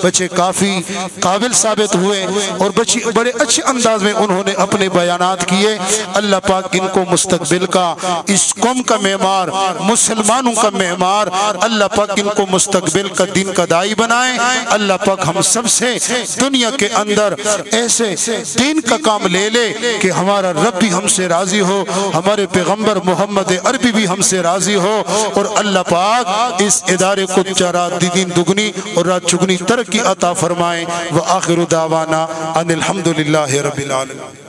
بچے کافی قابل ثابت ہوئے اور بچے بڑے اچھے انداز میں انہوں نے اپنے بیانات کیے. اللہ پاک ان کو مستقبل کا، اس قوم کا معمار، مسلمانوں کا معمار، اللہ پاک ان کو مستقبل کا دین کا داعی بنائے. اللہ پاک ہم سب سے دنیا کے اندر ایسے دین کا کام لے لے کہ ہمارا رب بھی ہم سے راضی ہو، ہمارے پیغمبر محمد عربی بھی ہم سے راضی ہو. اور اللہ پاک اس ادارے کو رات دن دگنی اور رات چگنی ترقی عطا فرمائے. وآخر دعوانا ان الحمدللہ رب العالمین.